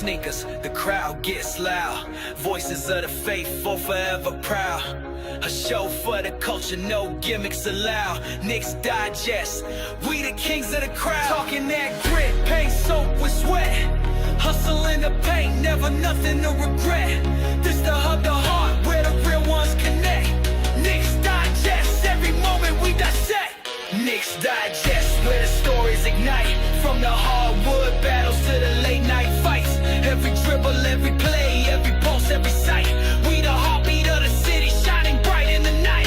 sneakers, the crowd gets loud. Voices of the faithful forever proud. A show for the culture, no gimmicks allowed. Knicks Digest, we the kings of the crowd. Talking that grit, paint soaked with sweat. Hustle in the paint, never nothing to regret. This the hub, the heart, where the real ones connect. Knicks Digest, every moment we dissect. Knicks Digest, where the stories ignite. From the hardwood battles to the late night fights. Every dribble, every play, every pulse, every sight. We the heartbeat of the city, shining bright in the night.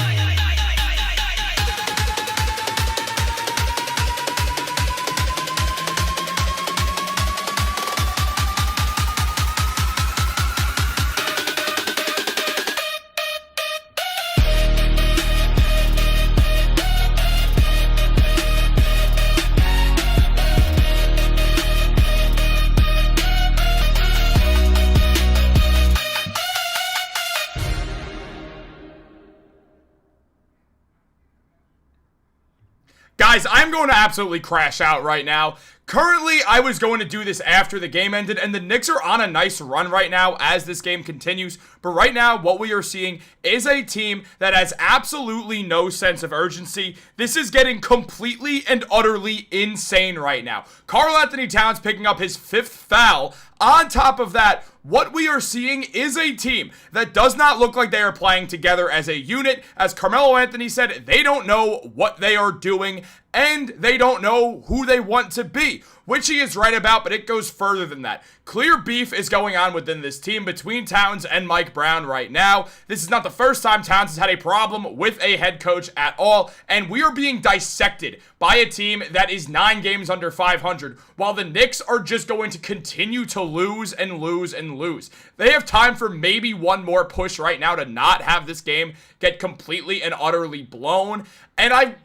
Guys, I'm going to absolutely crash out right now. Currently, I was going to do this after the game ended, and the Knicks are on a nice run right now as this game continues. But right now, what we are seeing is a team that has absolutely no sense of urgency. This is getting completely and utterly insane right now. Karl-Anthony Towns picking up his 5th foul. On top of that, what we are seeing is a team that does not look like they are playing together as a unit. As Carmelo Anthony said, they don't know what they are doing, and they don't know who they want to be, which he is right about, but it goes further than that. Clear beef is going on within this team between Towns and Mike Brown right now. This is not the first time Towns has had a problem with a head coach at all, and we are being dissected by a team that is 9 games under 500, while the Knicks are just going to continue to lose and lose and lose. They have time for maybe one more push right now to not have this game get completely and utterly blown, and I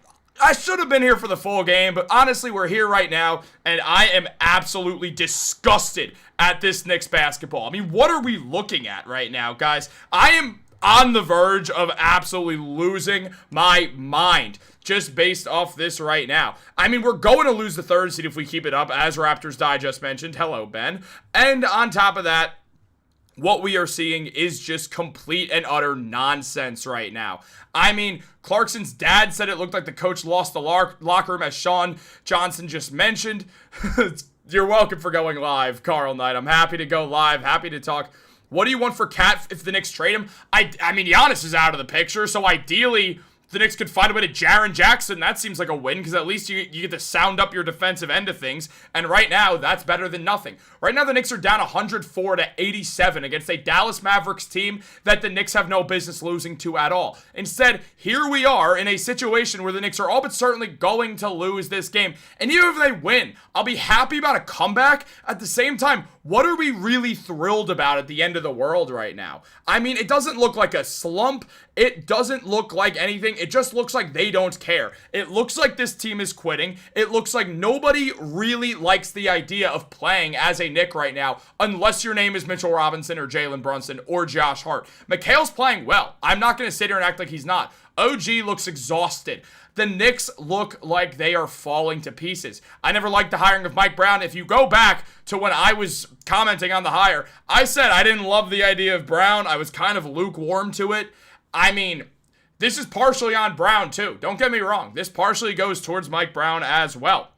should have been here for the full game, but honestly, we're here right now, and I am absolutely disgusted at this Knicks basketball. I mean, what are we looking at right now, guys? I am on the verge of absolutely losing my mind just based off this right now. I mean, we're going to lose the 3rd seed if we keep it up, as Raptors Digest mentioned. Hello, Ben. And on top of that, what we are seeing is just complete and utter nonsense right now. I mean, Clarkson's dad said it looked like the coach lost the locker room, as Sean Johnson just mentioned. You're welcome for going live, Carl Knight. I'm happy to go live, happy to talk. What do you want for Cat if the Knicks trade him? I mean, Giannis is out of the picture, so ideally the Knicks could find a way to Jaren Jackson. That seems like a win, because at least you get to sound up your defensive end of things. And right now, that's better than nothing. Right now, the Knicks are down 104-87 against a Dallas Mavericks team that the Knicks have no business losing to at all. Instead, here we are in a situation where the Knicks are all but certainly going to lose this game. And even if they win, I'll be happy about a comeback. At the same time, what are we really thrilled about at the end of the world right now? I mean, it doesn't look like a slump. It doesn't look like anything. It just looks like they don't care. It looks like this team is quitting. It looks like nobody really likes the idea of playing as a Knick right now, unless your name is Mitchell Robinson or Jalen Brunson or Josh Hart. Mikal's playing well. I'm not going to sit here and act like he's not. OG looks exhausted. The Knicks look like they are falling to pieces. I never liked the hiring of Mike Brown. If you go back to when I was commenting on the hire, I said I didn't love the idea of Brown. I was kind of lukewarm to it. I mean, this is partially on Brown too. Don't get me wrong. This partially goes towards Mike Brown as well.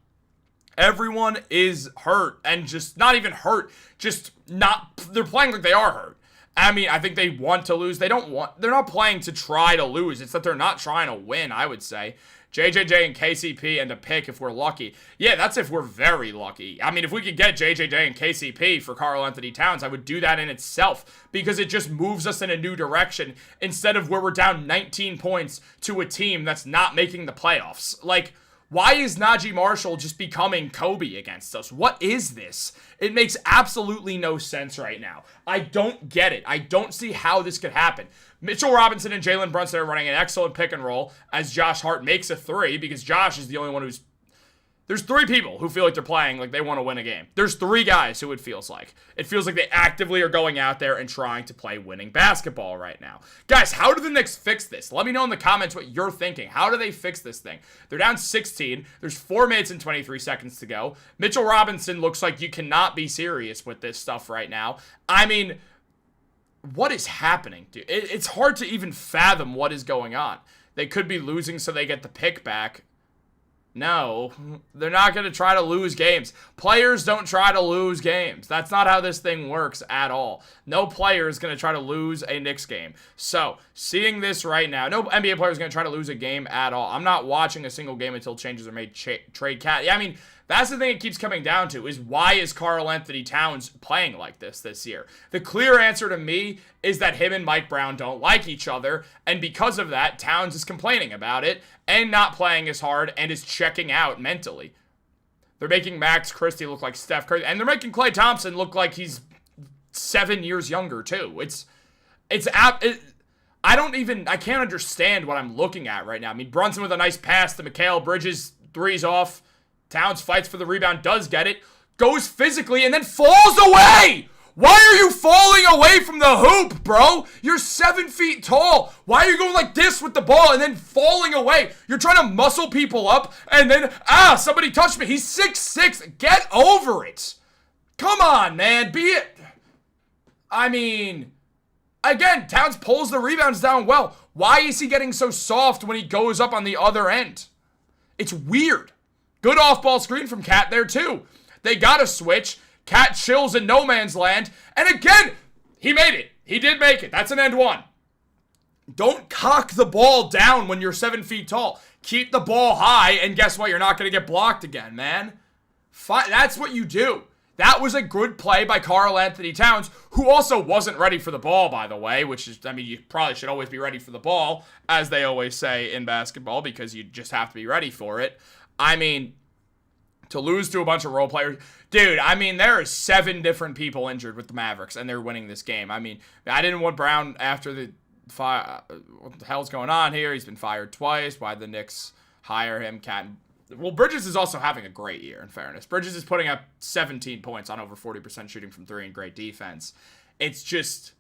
Everyone is hurt, and just not even hurt, just not, they're playing like they are hurt. I mean, I think they want to lose. They're not playing to try to lose. It's that they're not trying to win, I would say. JJJ and KCP and a pick if we're lucky. Yeah, that's if we're very lucky. I mean, if we could get JJJ and KCP for Karl-Anthony Towns, I would do that in itself, because it just moves us in a new direction instead of where we're down 19 points to a team that's not making the playoffs. Like, why is Najee Marshall just becoming Kobe against us? What is this? It makes absolutely no sense right now. I don't get it. I don't see how this could happen. Mitchell Robinson and Jalen Brunson are running an excellent pick and roll as Josh Hart makes a three, because Josh is the only one who's There's 3 people who feel like they're playing like they want to win a game. There's 3 guys who it feels like. It feels like they actively are going out there and trying to play winning basketball right now. Guys, how do the Knicks fix this? Let me know in the comments what you're thinking. How do they fix this thing? They're down 16. There's 4 minutes and 23 seconds to go. Mitchell Robinson looks like you cannot be serious with this stuff right now. I mean, what is happening, dude? It's hard to even fathom what is going on. They could be losing so they get the pick back. No, they're not going to try to lose games. Players don't try to lose games. That's not how this thing works at all. No player is going to try to lose a Knicks game. So, seeing this right now, no NBA player is going to try to lose a game at all. I'm not watching a single game until changes are made. Trade Cat. Yeah, I mean, that's the thing it keeps coming down to is why is Karl-Anthony Towns playing like this year? The clear answer to me is that him and Mike Brown don't like each other, and because of that, Towns is complaining about it and not playing as hard and is checking out mentally. They're making Max Christie look like Steph Curry, and they're making Klay Thompson look like he's 7 years younger too. I can't understand what I'm looking at right now. I mean, Brunson with a nice pass to Mikal Bridges, three's off. Towns fights for the rebound, does get it, goes physically, and then falls away! Why are you falling away from the hoop, bro? You're 7 feet tall. Why are you going like this with the ball and then falling away? You're trying to muscle people up, and then, somebody touched me. He's 6'6". Get over it. Come on, man. Be it. I mean, again, Towns pulls the rebounds down well. Why is he getting so soft when he goes up on the other end? It's weird. Good off-ball screen from Cat there, too. They got to switch. Cat chills in no man's land. And again, he made it. He did make it. That's an end one. Don't cock the ball down when you're 7 feet tall. Keep the ball high, and guess what? You're not going to get blocked again, man. That's what you do. That was a good play by Karl-Anthony Towns, who also wasn't ready for the ball, by the way, which is, I mean, you probably should always be ready for the ball, as they always say in basketball, because you just have to be ready for it. I mean, to lose to a bunch of role players. Dude, I mean, there are 7 different people injured with the Mavericks, and they're winning this game. I mean, I didn't want Brown after the fire. What the hell's going on here? He's been fired twice. Why'd the Knicks hire him? Well, Bridges is also having a great year, in fairness. Bridges is putting up 17 points on over 40% shooting from 3 and great defense. It's just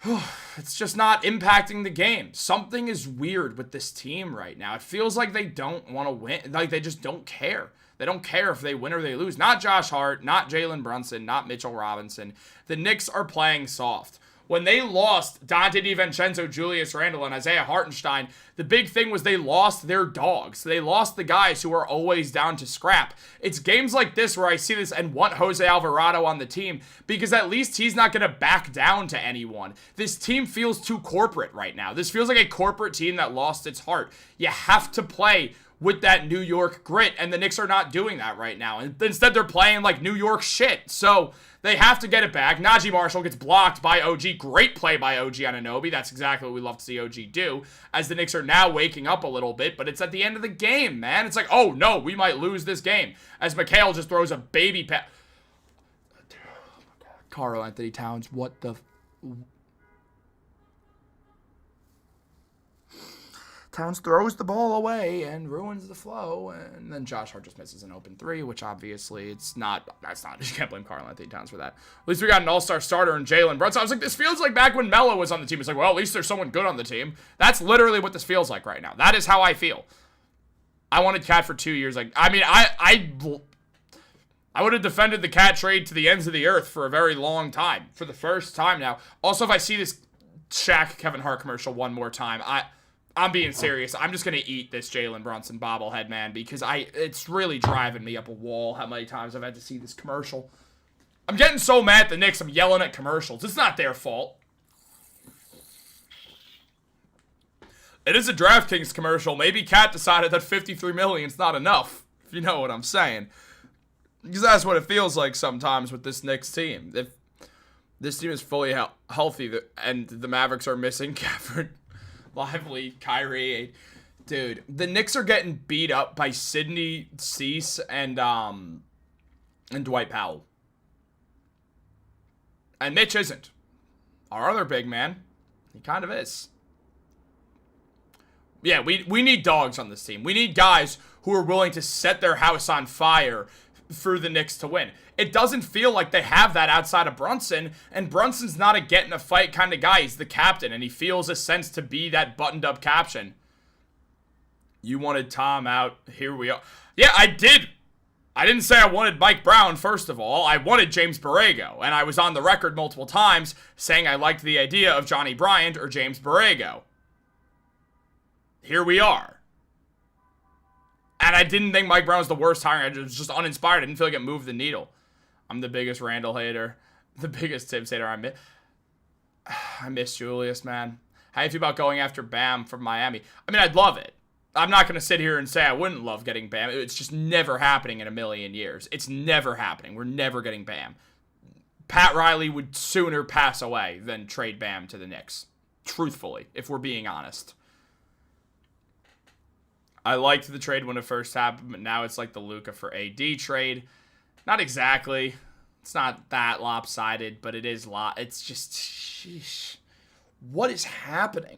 not impacting the game. Something is weird with this team right now. It feels like they don't want to win. Like, they just don't care. They don't care if they win or they lose. Not Josh Hart, not Jalen Brunson, not Mitchell Robinson. The Knicks are playing soft. When they lost Dante DiVincenzo, Julius Randle, and Isaiah Hartenstein, the big thing was they lost their dogs. They lost the guys who are always down to scrap. It's games like this where I see this and want Jose Alvarado on the team because at least he's not going to back down to anyone. This team feels too corporate right now. This feels like a corporate team that lost its heart. You have to play with that New York grit, and the Knicks are not doing that right now. Instead, they're playing like New York shit. So they have to get it back. Najee Marshall gets blocked by OG. Great play by OG Anunoby. That's exactly what we love to see OG do, as the Knicks are now waking up a little bit, but it's at the end of the game, man. It's like, oh, no, we might lose this game, as Mikal just throws a baby pass. Karl-Anthony Towns, what the... Towns throws the ball away and ruins the flow, and then Josh Hart just misses an open 3, which obviously that's not, you can't blame Karl-Anthony Towns for that. At least we got an all-star starter in Jalen Brunson. I was like, this feels like back when Melo was on the team. It's like, well, at least there's someone good on the team. That's literally what this feels like right now. That is how I feel. I wanted Cat for 2 years. Like, I mean, I would have defended the Cat trade to the ends of the earth for a very long time. For the first time now. Also, if I see this Shaq Kevin Hart commercial one more time, I'm being serious. I'm just going to eat this Jalen Brunson bobblehead, man, because it's really driving me up a wall how many times I've had to see this commercial. I'm getting so mad at the Knicks, I'm yelling at commercials. It's not their fault. It is a DraftKings commercial. Maybe Cat decided that $53 million is not enough, if you know what I'm saying. Because that's what it feels like sometimes with this Knicks team. If this team is fully healthy and the Mavericks are missing Gafford, Lively, Kyrie, dude. The Knicks are getting beat up by Sidney Cease and Dwight Powell. And Mitch isn't. Our other big man, he kind of is. Yeah, we need dogs on this team. We need guys who are willing to set their house on fire for the Knicks to win. It doesn't feel like they have that outside of Brunson, and Brunson's not a get in a fight kind of guy. He's the captain, and he feels a sense to be that buttoned up captain. You wanted Tom out. Here we are. Yeah, I did. I didn't say I wanted Mike Brown, first of all. I wanted James Borrego, and I was on the record multiple times saying I liked the idea of Johnny Bryant or James Borrego. Here we are. And I didn't think Mike Brown was the worst hiring. I was just uninspired. I didn't feel like it moved the needle. I'm the biggest Randall hater. The biggest Tibbs hater. I miss Julius, man. How do you feel about going after Bam from Miami? I mean, I'd love it. I'm not going to sit here and say I wouldn't love getting Bam. It's just never happening in a million years. It's never happening. We're never getting Bam. Pat Riley would sooner pass away than trade Bam to the Knicks. Truthfully, if we're being honest. I liked the trade when it first happened, but now it's like the Luka for AD trade. Not exactly. It's not that lopsided, but it is it's just, sheesh. What is happening?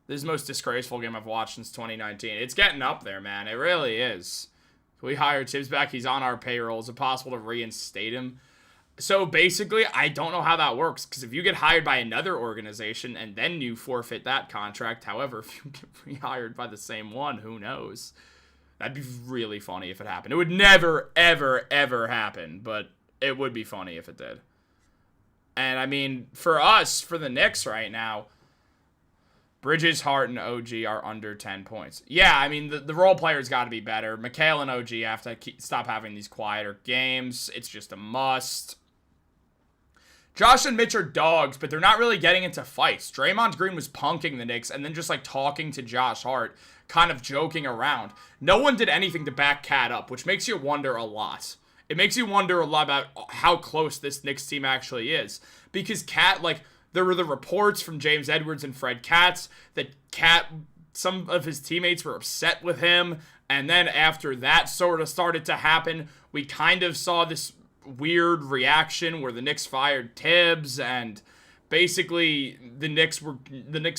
This is the most disgraceful game I've watched since 2019. It's getting up there, man. It really is. We hired Tibbs back. He's on our payroll. Is it possible to reinstate him? So basically, I don't know how that works, because if you get hired by another organization and then you forfeit that contract, however, if you get rehired by the same one, who knows? That'd be really funny if it happened. It would never, ever, ever happen, but it would be funny if it did. And I mean, for us, for the Knicks right now, Bridges, Hart, and OG are under 10 points. Yeah, I mean, the role players got to be better. Mikal and OG have to stop having these quieter games. It's just a must. Josh and Mitch are dogs, but they're not really getting into fights. Draymond Green was punking the Knicks and then just like talking to Josh Hart, kind of joking around. No one did anything to back Cat up, which makes you wonder a lot. It makes you wonder a lot about how close this Knicks team actually is. Because Cat, like, there were the reports from James Edwards and Fred Katz that Cat, some of his teammates were upset with him. And then after that sort of started to happen, we kind of saw this weird reaction where the Knicks fired Tibbs, and basically the Knicks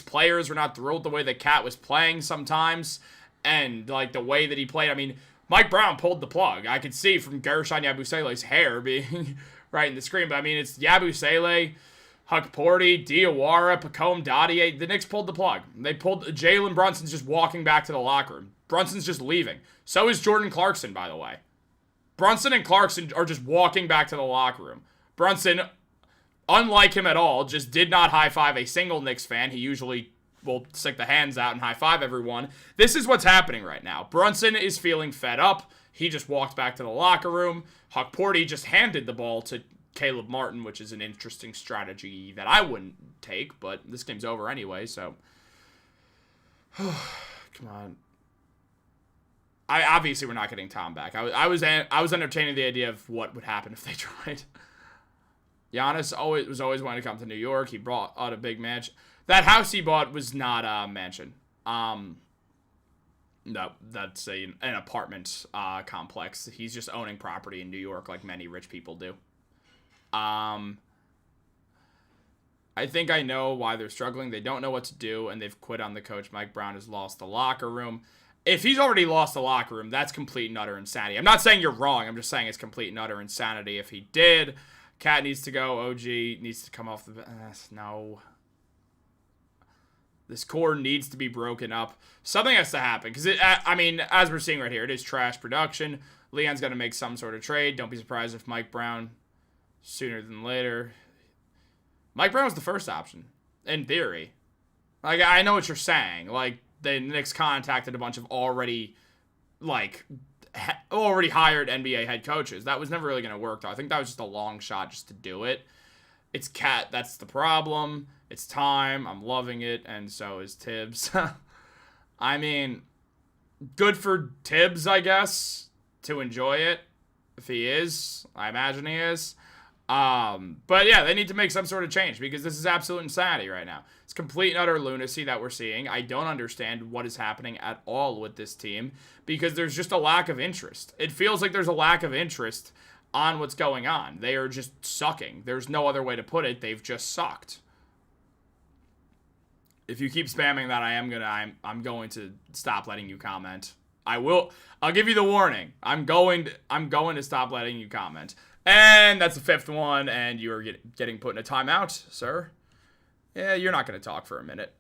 players were not thrilled the way that Cat was playing sometimes, and like the way that he played. I mean, Mike Brown pulled the plug. I could see from Gershon Yabusele's hair being right in the screen, but I mean, it's Yabusele, Huck Porty, Diawara, Pacome Dadier. The Knicks pulled the plug. They pulled. Jalen Brunson's just walking back to the locker room. Brunson's just leaving. So is Jordan Clarkson, by the way. Brunson and Clarkson are just walking back to the locker room. Brunson, unlike him at all, just did not high-five a single Knicks fan. He usually will stick the hands out and high-five everyone. This is what's happening right now. Brunson is feeling fed up. He just walked back to the locker room. Huck Porty just handed the ball to Caleb Martin, which is an interesting strategy that I wouldn't take, but this game's over anyway, so. Come on. Obviously we're not getting Tom back. I was entertaining the idea of what would happen if they tried. Giannis was always wanting to come to New York. He brought out a big mansion. That house he bought was not a mansion. No, that's an apartment complex. He's just owning property in New York like many rich people do. I think I know why they're struggling. They don't know what to do, and they've quit on the coach. Mike Brown has lost the locker room. If he's already lost the locker room, that's complete and utter insanity. I'm not saying you're wrong. I'm just saying it's complete and utter insanity. If he did, Cat needs to go. OG needs to come off the... no. This core needs to be broken up. Something has to happen. Because, I mean, as we're seeing right here, it is trash production. Leon's got to make some sort of trade. Don't be surprised if Mike Brown, sooner than later... Mike Brown was the first option, in theory. Like, I know what you're saying. Like, the Knicks contacted a bunch of already hired NBA head coaches. That was never really going to work, though. I think that was just a long shot just to do it. It's Cat. That's the problem. It's time. I'm loving it, and so is Tibbs. I mean, good for Tibbs, I guess, to enjoy it. If he is. I imagine he is. But yeah, they need to make some sort of change because this is absolute insanity right now. It's complete and utter lunacy that we're seeing. I don't understand what is happening at all with this team because there's just a lack of interest. It feels like there's a lack of interest on what's going on. They are just sucking. There's no other way to put it. They've just sucked. If you keep spamming that, I'm going to stop letting you comment. I'll give you the warning. I'm going to stop letting you comment. And that's the 5th one, and you are getting put in a timeout, sir. Yeah, you're not going to talk for a minute.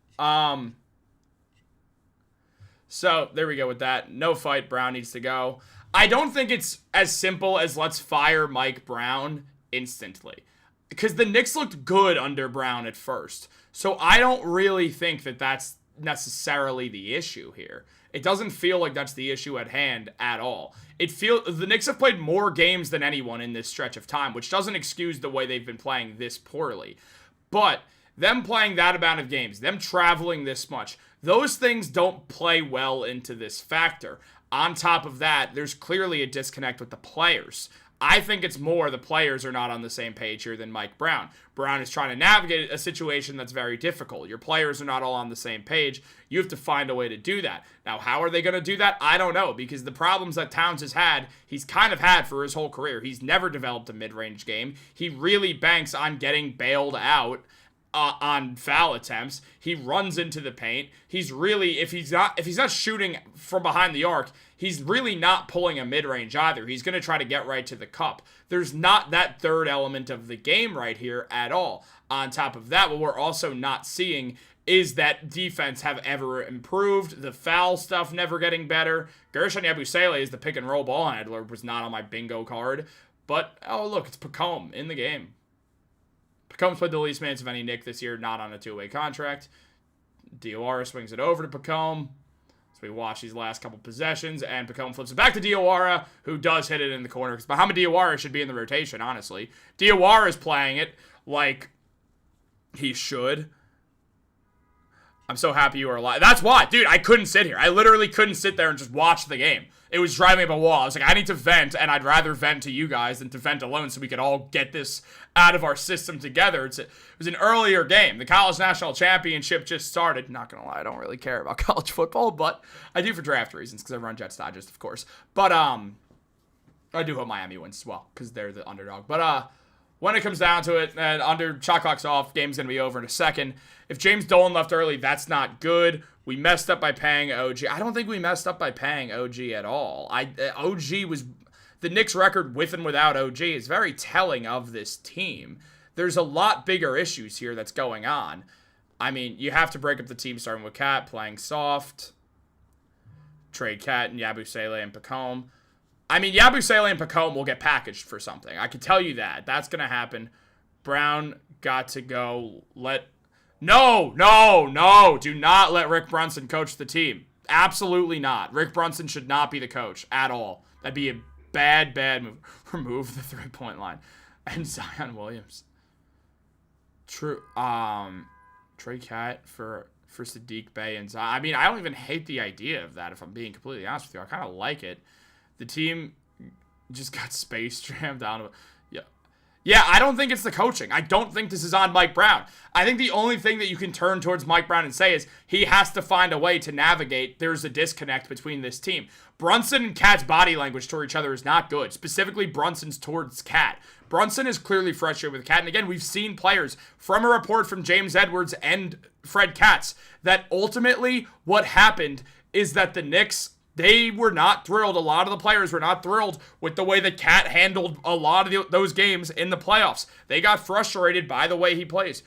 So, there we go with that. No fight. Brown needs to go. I don't think it's as simple as let's fire Mike Brown instantly. Because the Knicks looked good under Brown at first. So, I don't really think that that's necessarily the issue here. It doesn't feel like that's the issue at hand at all. The Knicks have played more games than anyone in this stretch of time, which doesn't excuse the way they've been playing this poorly. But them playing that amount of games, them traveling this much, those things don't play well into this factor. On top of that, there's clearly a disconnect with the players. I think it's more the players are not on the same page here than Mike Brown. Brown is trying to navigate a situation that's very difficult. Your players are not all on the same page. You have to find a way to do that. Now, how are they going to do that? I don't know, because the problems that Towns has had, he's kind of had for his whole career. He's never developed a mid-range game. He really banks on getting bailed out on foul attempts. He runs into the paint. He's really, if he's not shooting from behind the arc, he's really not pulling a mid-range either. He's going to try to get right to the cup. There's not that third element of the game right here at all. On top of that, what we're also not seeing is that defense have ever improved. The foul stuff never getting better. Gershon Yabusele is the pick and roll ball handler, was not on my bingo card. But, oh look, it's Pacome in the game. Pacome's played the least minutes of any Knick this year, not on a two-way contract. Diawara swings it over to Pacome. So we watch these last couple possessions, and Pacome flips it back to Diawara, who does hit it in the corner. Because Mohamed Diawara should be in the rotation, honestly. Diawara is playing it like he should. I'm so happy you are alive. That's why, dude, I couldn't sit here. I literally couldn't sit there and just watch the game. It was driving me up a wall. I was like, I need to vent, and I'd rather vent to you guys than to vent alone so we could all get this out of our system together. It was an earlier game. The college national championship just started. Not going to lie, I don't really care about college football, but I do for draft reasons because I run Jets Digest, of course. But I do hope Miami wins as well because they're the underdog. But when it comes down to it, and under shot clock's off, game's going to be over in a second. If James Dolan left early, that's not good. We messed up by paying OG. I don't think we messed up by paying OG at all. OG was... The Knicks' record with and without OG is very telling of this team. There's a lot bigger issues here that's going on. I mean, you have to break up the team starting with Cat, playing soft. Trade Cat and Yabusele and Pacome. I mean, Yabusele and Pacome will get packaged for something. I can tell you that. That's going to happen. Brown got to go. No. Do not let Rick Brunson coach the team. Absolutely not. Rick Brunson should not be the coach at all. That'd be a bad move. Remove the 3-point line. And Zion Williams. True. Trey Cat for Sadiq Bey and Zion. I mean, I don't even hate the idea of that, if I'm being completely honest with you. I kind of like it. The team just got space jammed down. Yeah, I don't think it's the coaching. I don't think this is on Mike Brown. I think the only thing that you can turn towards Mike Brown and say is he has to find a way to navigate. There's a disconnect between this team. Brunson and Cat's body language toward each other is not good, specifically Brunson's towards Cat. Brunson is clearly frustrated with Cat, and again, we've seen players from a report from James Edwards and Fred Katz that ultimately what happened is that the Knicks, they were not thrilled. A lot of the players were not thrilled with the way that Cat handled a lot of those games in the playoffs. They got frustrated by the way he plays.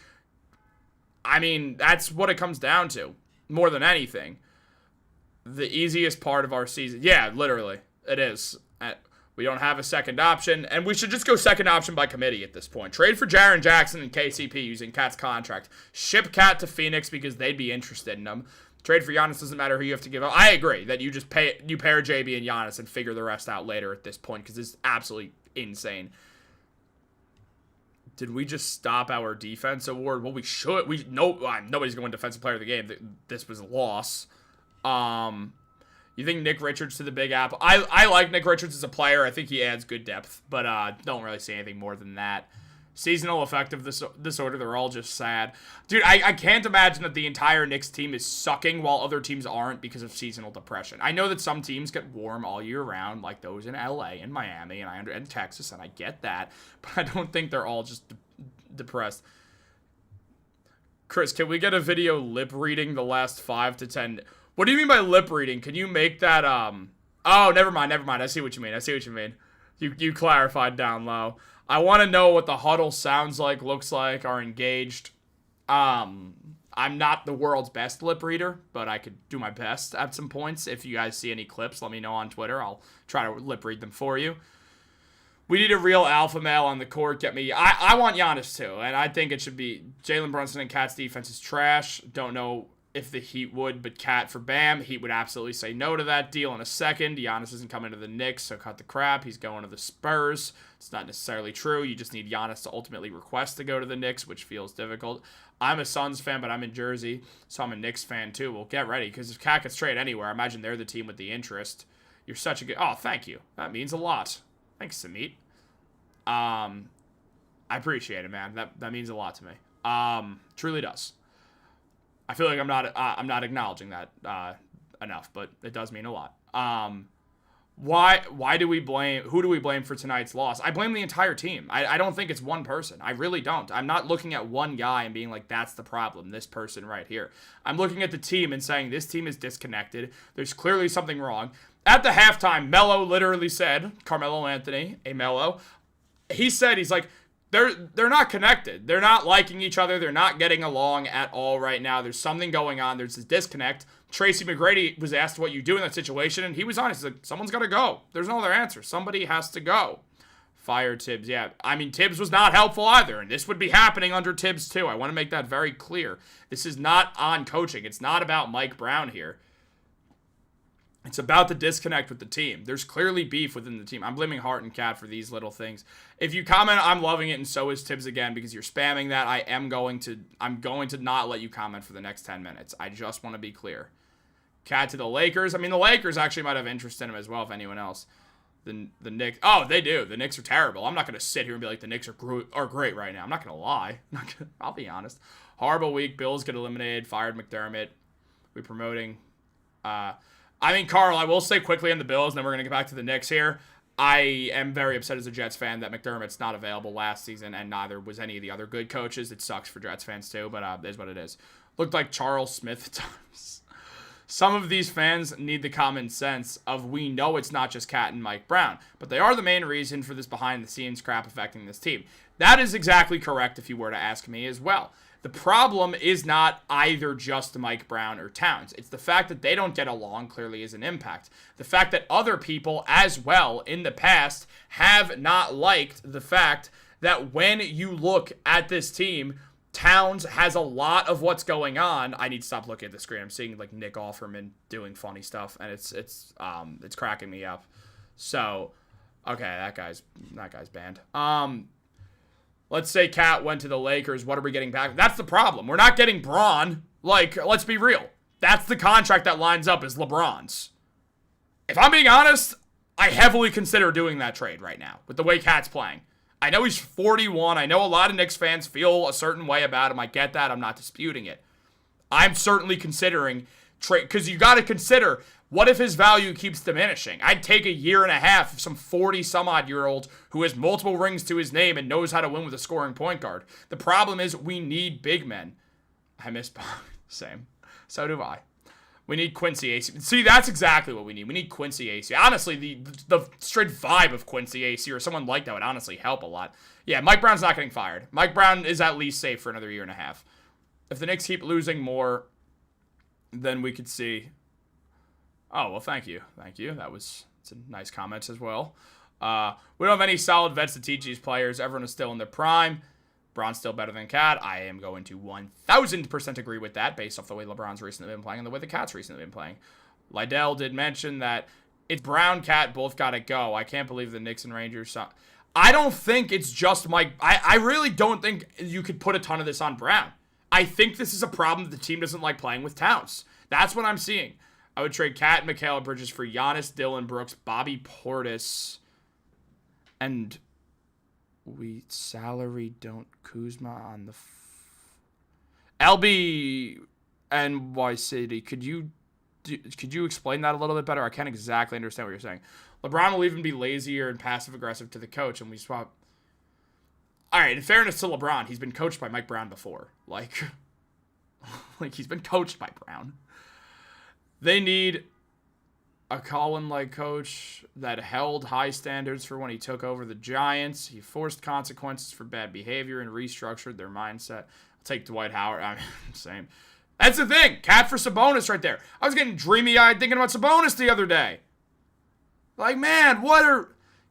I mean, that's what it comes down to, more than anything. The easiest part of our season. Yeah, literally, it is. We don't have a second option, and we should just go second option by committee at this point. Trade for Jaren Jackson and KCP using Cat's contract. Ship Cat to Phoenix because they'd be interested in him. Trade for Giannis, doesn't matter who you have to give up. I agree that you just pair JB and Giannis and figure the rest out later at this point because it's absolutely insane. Did we just stop our defense award? Well, we should. Nobody's going defensive player of the game. This was a loss. You think Nick Richards to the Big Apple? I like Nick Richards as a player. I think he adds good depth, but don't really see anything more than that. Seasonal affective disorder, they're all just sad. Dude, I can't imagine that the entire Knicks team is sucking while other teams aren't because of seasonal depression. I know that some teams get warm all year round, like those in LA and Miami and Texas, and I get that, but I don't think they're all just depressed. Chris, can we get a video lip reading the last 5 to 10? What do you mean by lip reading? Can you make that, Oh, never mind. I see what you mean. You clarified down low. I want to know what the huddle sounds like, looks like, are engaged. I'm not the world's best lip reader, but I could do my best at some points. If you guys see any clips, let me know on Twitter. I'll try to lip read them for you. We need a real alpha male on the court. I want Giannis too, and I think it should be Jalen Brunson and Cat's defense is trash. Don't know if the Heat would, but Cat for Bam. Heat would absolutely say no to that deal in a second. Giannis isn't coming to the Knicks, so cut the crap. He's going to the Spurs. It's not necessarily true. You just need Giannis to ultimately request to go to the Knicks, which feels difficult. I'm a Suns fan, but I'm in Jersey, so I'm a Knicks fan too. Well, get ready, because if Cat gets traded anywhere, I imagine they're the team with the interest. You're such a good... Oh, thank you. That means a lot. Thanks, Samit. I appreciate it, man. That means a lot to me. Truly does. I feel like I'm not acknowledging that enough, but it does mean a lot. Why do we blame? Who do we blame for tonight's loss? I blame the entire team. I don't think it's one person. I really don't. I'm not looking at one guy and being like, that's the problem, this person right here. I'm looking at the team and saying, this team is disconnected. There's clearly something wrong. At the halftime, Melo literally said, Carmelo Anthony, a Melo, he's like, they're not connected. They're not liking each other. They're not getting along at all right now. There's something going on. There's this disconnect. Tracy McGrady was asked what you do in that situation, and he was honest. He's like, someone's got to go. There's no other answer. Somebody has to go. Fire Tibbs. Yeah, I mean, Tibbs was not helpful either, and this would be happening under Tibbs too. I want to make that very clear. This is not on coaching. It's not about Mike Brown here. It's about the disconnect with the team. There's clearly beef within the team. I'm blaming Hart and Cat for these little things. If you comment, I'm loving it, and so is Tibbs again, because you're spamming that. I'm going to not let you comment for the next 10 minutes. I just want to be clear. Cat to the Lakers. I mean, the Lakers actually might have interest in him as well, if anyone else. The Knicks. Oh, they do. The Knicks are terrible. I'm not going to sit here and be like, the Knicks are great right now. I'm not going to lie. I'll be honest. Horrible week. Bills get eliminated. Fired McDermott. We're promoting... I mean, Carl, I will say quickly on the Bills, and then we're going to get back to the Knicks here. I am very upset as a Jets fan that McDermott's not available last season, and neither was any of the other good coaches. It sucks for Jets fans too, but it is what it is. Looked like Charles Smith times. Some of these fans need the common sense of we know it's not just Cat and Mike Brown, but they are the main reason for this behind-the-scenes crap affecting this team. That is exactly correct if you were to ask me as well. The problem is not either just Mike Brown or Towns. It's the fact that they don't get along clearly is an impact. The fact that other people as well in the past have not liked the fact that when you look at this team, Towns has a lot of what's going on. I need to stop looking at the screen. I'm seeing like Nick Offerman doing funny stuff, and it's cracking me up. So, okay, that guy's banned. Let's say Cat went to the Lakers. What are we getting back? That's the problem. We're not getting Braun. Like, let's be real. That's the contract that lines up is LeBron's. If I'm being honest, I heavily consider doing that trade right now with the way Cat's playing. I know he's 41. I know a lot of Knicks fans feel a certain way about him. I get that. I'm not disputing it. I'm certainly considering trade because you got to consider what if his value keeps diminishing. I'd take a year and a half of some 40-some-odd-year-old who has multiple rings to his name and knows how to win with a scoring point guard. The problem is we need big men. I miss same. So do I. We need Quincy AC. See, that's exactly what we need. We need Quincy AC. Honestly, the straight vibe of Quincy AC or someone like that would honestly help a lot. Yeah, Mike Brown's not getting fired. Mike Brown is at least safe for another year and a half. If the Knicks keep losing more, then we could see... Oh, well, thank you. Thank you. It's a nice comment as well. We don't have any solid vets to teach these players. Everyone is still in their prime. LeBron's still better than Cat. I am going to 1,000% agree with that based off the way LeBron's recently been playing and the way the Cat's recently been playing. Lydell did mention that it's Brown, Cat, both got to go. I can't believe the Knicks and Rangers... I don't think it's just Mike... I really don't think you could put a ton of this on Brown. I think this is a problem that the team doesn't like playing with Towns. That's what I'm seeing. I would trade Cat and Mikal Bridges for Giannis, Dillon Brooks, Bobby Portis, and we salary don't Kuzma on the LB NY City. Could you explain that a little bit better? I can't exactly understand what you're saying. LeBron will even be lazier and passive aggressive to the coach, and we swap. All right, in fairness to LeBron, he's been coached by Mike Brown before. Like, Like, he's been coached by Brown. They need a Colin-like coach that held high standards for when he took over the Giants. He forced consequences for bad behavior and restructured their mindset. I'll take Dwight Howard. I mean, same. That's the thing. Cat for Sabonis right there. I was getting dreamy-eyed thinking about Sabonis the other day. Like, man,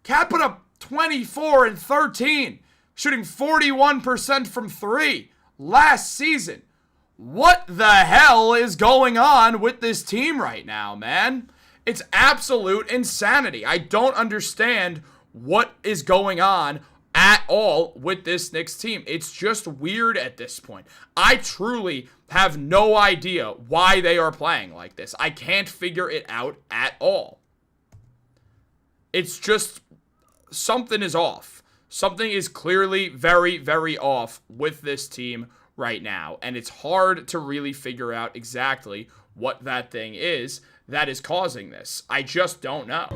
Cat put up 24 and 13, shooting 41% from 3 last season. What the hell is going on with this team right now, man? It's absolute insanity. I don't understand what is going on at all with this Knicks team. It's just weird at this point. I truly have no idea why they are playing like this. I can't figure it out at all. It's just something is off. Something is clearly very, very off with this team right now. And it's hard to really figure out exactly what that thing is that is causing this. I just don't know.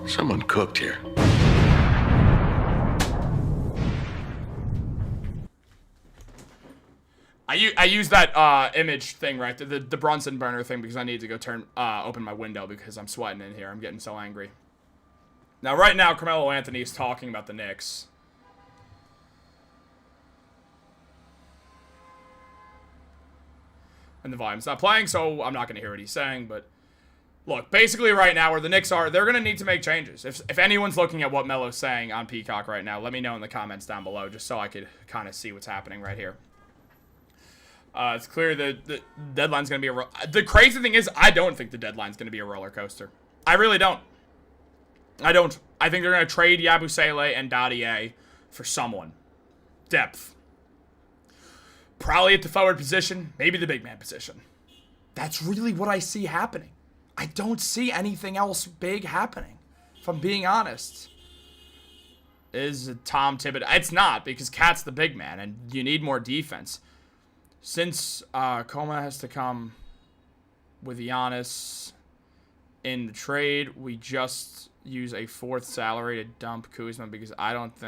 Someone cooked here. I use that image thing right, the Brunson burner thing, because I need to go open my window because I'm sweating in here. I'm getting so angry. Now, right now, Carmelo Anthony is talking about the Knicks. And the volume's not playing, so I'm not going to hear what he's saying. But look, basically right now where the Knicks are, they're going to need to make changes. If anyone's looking at what Melo's saying on Peacock right now, let me know in the comments down below just so I could kind of see what's happening right here. It's clear that the deadline's going to be the crazy thing is, I don't think the deadline's going to be a roller coaster. I really don't. I don't. I think they're going to trade Yabusele and Dadier for someone. Depth. Probably at the forward position, maybe the big man position. That's really what I see happening. I don't see anything else big happening, if I'm being honest. Is Tom Thibodeau? It's not, because Cat's the big man, and you need more defense. Since Coma has to come with Giannis in the trade, we just use a fourth salary to dump Kuzma because I don't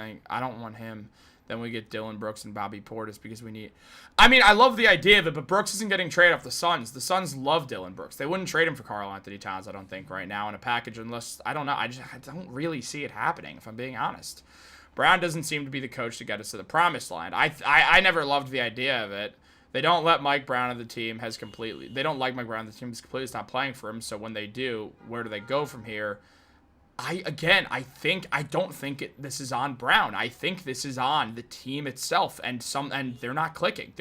want him. Then we get Dylan Brooks and Bobby Portis because we need... I mean, I love the idea of it, but Brooks isn't getting traded off the Suns. The Suns love Dylan Brooks. They wouldn't trade him for Karl-Anthony Towns, I don't think, right now in a package unless... I don't know. I don't really see it happening, if I'm being honest. Brown doesn't seem to be the coach to get us to the promised land. I never loved the idea of it. They don't let Mike Brown on the team They don't like Mike Brown on the team. Has completely stopped playing for him. So when they do, where do they go from here? I don't think this is on Brown. I think this is on the team itself, and they're not clicking.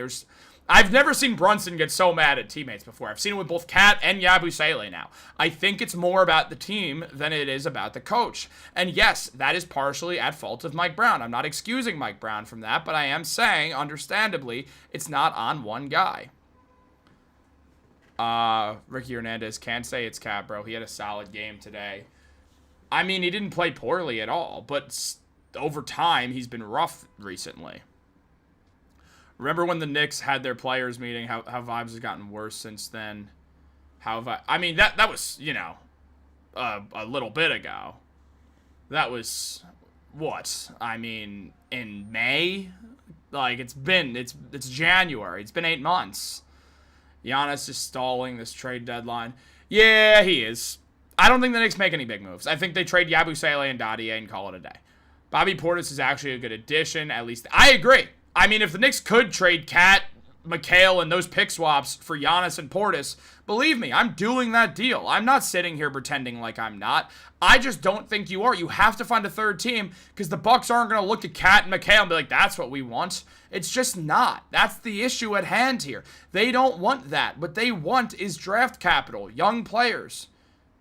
I've never seen Brunson get so mad at teammates before. I've seen it with both Cat and Yabusele now. I think it's more about the team than it is about the coach. And yes, that is partially at fault of Mike Brown. I'm not excusing Mike Brown from that, but I am saying, understandably, it's not on one guy. Ricky Hernandez can't say it's Cat, bro. He had a solid game today. I mean, he didn't play poorly at all, but over time, he's been rough recently. Remember when the Knicks had their players meeting, how vibes has gotten worse since then? I mean, that was, a little bit ago. That was, what? I mean, in May? Like, it's January. It's been 8 months. Giannis is stalling this trade deadline. Yeah, he is. I don't think the Knicks make any big moves. I think they trade Yabusele and Dadier and call it a day. Bobby Portis is actually a good addition, at least. I agree. I mean, if the Knicks could trade Cat, Mikal, and those pick swaps for Giannis and Portis, believe me, I'm doing that deal. I'm not sitting here pretending like I'm not. I just don't think you are. You have to find a third team because the Bucks aren't going to look at Cat and Mikal and be like, that's what we want. It's just not. That's the issue at hand here. They don't want that. What they want is draft capital, young players.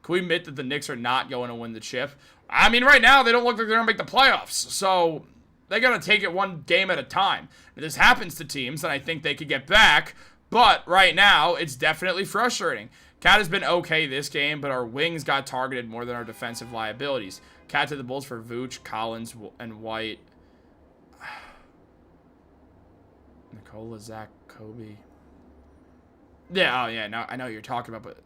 Can we admit that the Knicks are not going to win the chip? I mean, right now, they don't look like they're going to make the playoffs. So they got to take it one game at a time. If this happens to teams, then I think they could get back. But right now, it's definitely frustrating. Cat has been okay this game, but our wings got targeted more than our defensive liabilities. Cat to the Bulls for Vooch, Collins, and White. Nikola, Zach, Kobe. Yeah, oh yeah, no, I know what you're talking about, but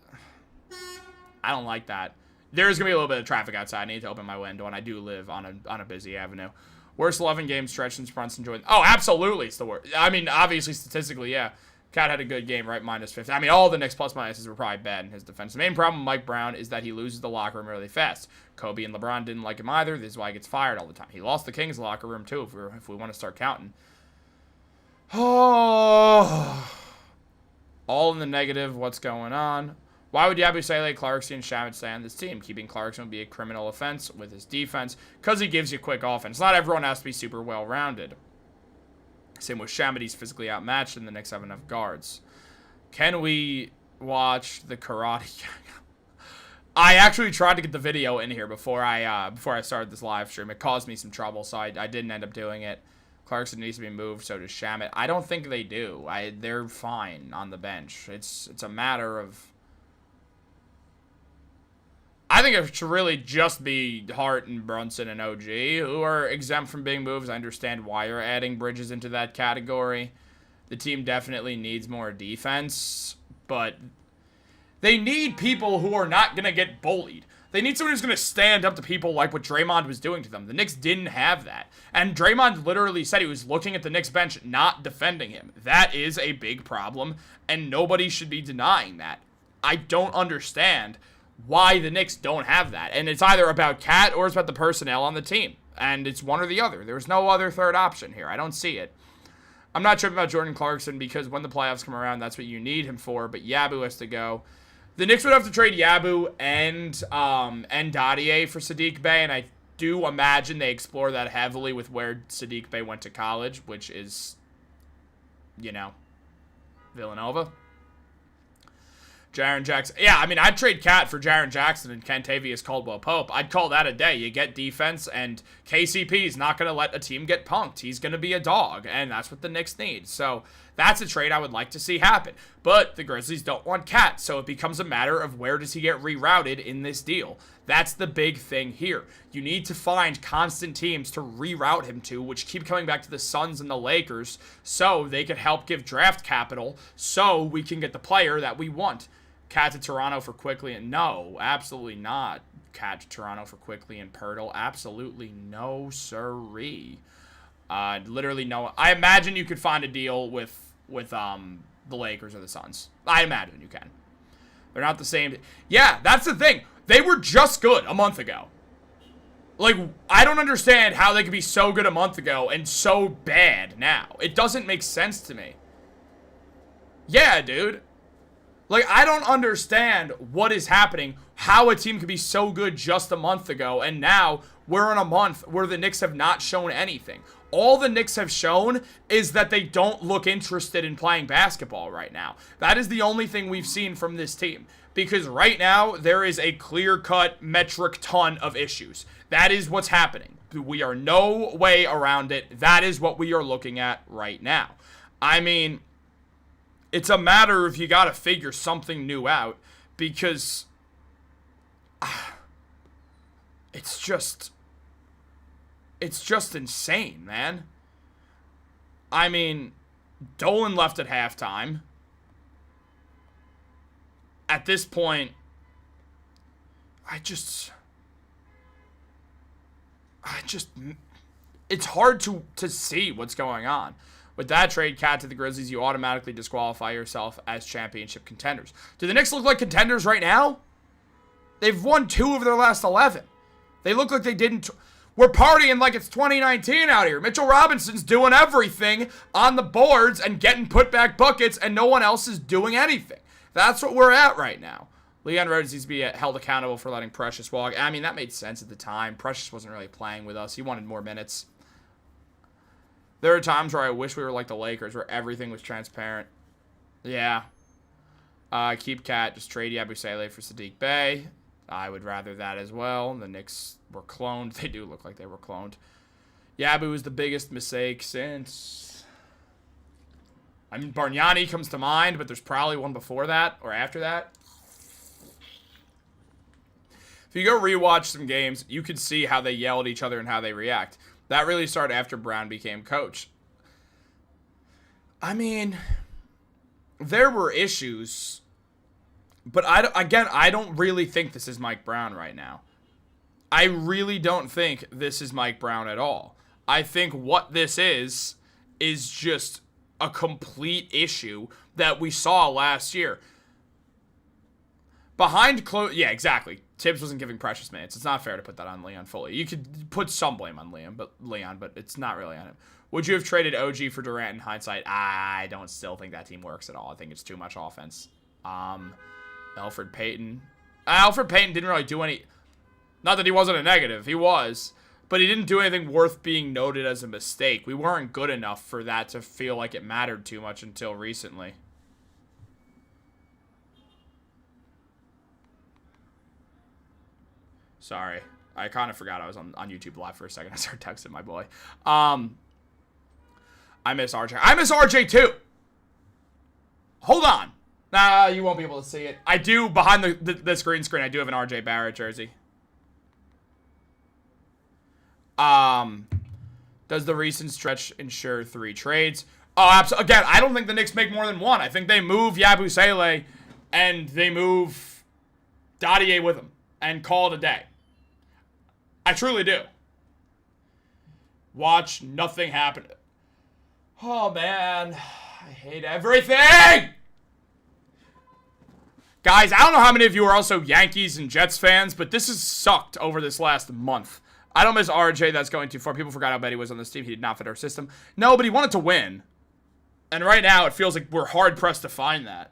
I don't like that. There's going to be a little bit of traffic outside. I need to open my window, and I do live on a busy avenue. Worst 11-game stretch since Brunson joined. Oh, absolutely, it's the worst. I mean, obviously, statistically, yeah. Cat had a good game, right? -50. I mean, all the Knicks plus-minuses were probably bad in his defense. The main problem with Mike Brown is that he loses the locker room really fast. Kobe and LeBron didn't like him either. This is why he gets fired all the time. He lost the Kings locker room, too, if we want to start counting. Oh, all in the negative. What's going on? Why would Yabusele, Clarkson, and Shamet stay on this team? Keeping Clarkson would be a criminal offense with his defense because he gives you quick offense. Not everyone has to be super well-rounded. Same with Shamet, he's physically outmatched, and the Knicks have enough guards. Can we watch the karate? I actually tried to get the video in here before I started this live stream. It caused me some trouble, so I didn't end up doing it. Clarkson needs to be moved, so does Shamet. I don't think they do. They're fine on the bench. It's a matter of... I think it should really just be Hart and Brunson and OG who are exempt from being moved. I understand why you're adding Bridges into that category. The team definitely needs more defense, but they need people who are not going to get bullied. They need someone who's going to stand up to people like what Draymond was doing to them. The Knicks didn't have that. And Draymond literally said he was looking at the Knicks bench, not defending him. That is a big problem, and nobody should be denying that. I don't understand why the Knicks don't have that. And it's either about Cat or it's about the personnel on the team. And it's one or the other. There's no other third option here. I don't see it. I'm not tripping about Jordan Clarkson because when the playoffs come around, that's what you need him for. But Yabu has to go. The Knicks would have to trade Yabu and Dadier for Saddiq Bey. And I do imagine they explore that heavily with where Saddiq Bey went to college, which is, you know, Villanova. Jaren Jackson. Yeah, I mean, I'd trade Cat for Jaren Jackson and Kentavious Caldwell-Pope. I'd call that a day. You get defense, and KCP is not going to let a team get punked. He's going to be a dog, and that's what the Knicks need. So that's a trade I would like to see happen. But the Grizzlies don't want Cat, so it becomes a matter of where does he get rerouted in this deal. That's the big thing here. You need to find constant teams to reroute him to, which keep coming back to the Suns and the Lakers, so they can help give draft capital so we can get the player that we want. Cat to Toronto for Quickly, and no, absolutely not. Cat to Toronto for Quickly and Pirtle, absolutely no, sirree. Literally no. I imagine you could find a deal with the Lakers or the Suns. I imagine you can. They're not the same. Yeah, that's the thing. They were just good a month ago. Like, I don't understand how they could be so good a month ago and so bad now. It doesn't make sense to me. Yeah, dude. Like, I don't understand what is happening, how a team could be so good just a month ago, and now we're in a month where the Knicks have not shown anything. All the Knicks have shown is that they don't look interested in playing basketball right now. That is the only thing we've seen from this team. Because right now, there is a clear-cut metric ton of issues. That is what's happening. We are no way around it. That is what we are looking at right now. I mean, it's a matter of you got to figure something new out because it's just insane, man. I mean, Dolan left at halftime. At this point, it's hard to see what's going on. With that trade, Cat to the Grizzlies, you automatically disqualify yourself as championship contenders. Do the Knicks look like contenders right now? They've won 2 of their last 11. They look like they didn't. We're partying like it's 2019 out here. Mitchell Robinson's doing everything on the boards and getting putback buckets, and no one else is doing anything. That's what we're at right now. Leon Rhodes needs to be held accountable for letting Precious walk. I mean, that made sense at the time. Precious wasn't really playing with us. He wanted more minutes. There are times where I wish we were like the Lakers, where everything was transparent. Yeah. Keep Cat. Just trade Yabusele for Saddiq Bey. I would rather that as well. The Knicks were cloned. They do look like they were cloned. Yabu is the biggest mistake since... I mean, Bargnani comes to mind, but there's probably one before that or after that. If you go rewatch some games, you could see how they yell at each other and how they react. That really started after Brown became coach. I mean, there were issues, but I don't really think this is Mike Brown right now. I really don't think this is Mike Brown at all. I think what this is just a complete issue that we saw last year. Yeah, exactly. Tibbs wasn't giving Precious minutes. It's not fair to put that on Leon fully. You could put some blame on Leon, but it's not really on him. Would you have traded OG for Durant in hindsight? I don't still think that team works at all. I think it's too much offense. Elfrid Payton. Elfrid Payton didn't really do any... Not that he wasn't a negative. He was. But he didn't do anything worth being noted as a mistake. We weren't good enough for that to feel like it mattered too much until recently. Sorry. I kind of forgot I was on YouTube Live for a second. I started texting my boy. I miss RJ. I miss RJ too! Hold on. Nah, you won't be able to see it. I do, behind the green screen, I do have an RJ Barrett jersey. Does the recent stretch ensure 3 trades? Oh, absolutely. Again, I don't think the Knicks make more than 1. I think they move Yabusele and they move Dadier with him and call it a day. I truly do. Watch nothing happen. Oh, man. I hate everything! Guys, I don't know how many of you are also Yankees and Jets fans, but this has sucked over this last month. I don't miss RJ. That's going too far. People forgot how bad he was on this team. He did not fit our system. No, but he wanted to win. And right now, it feels like we're hard-pressed to find that.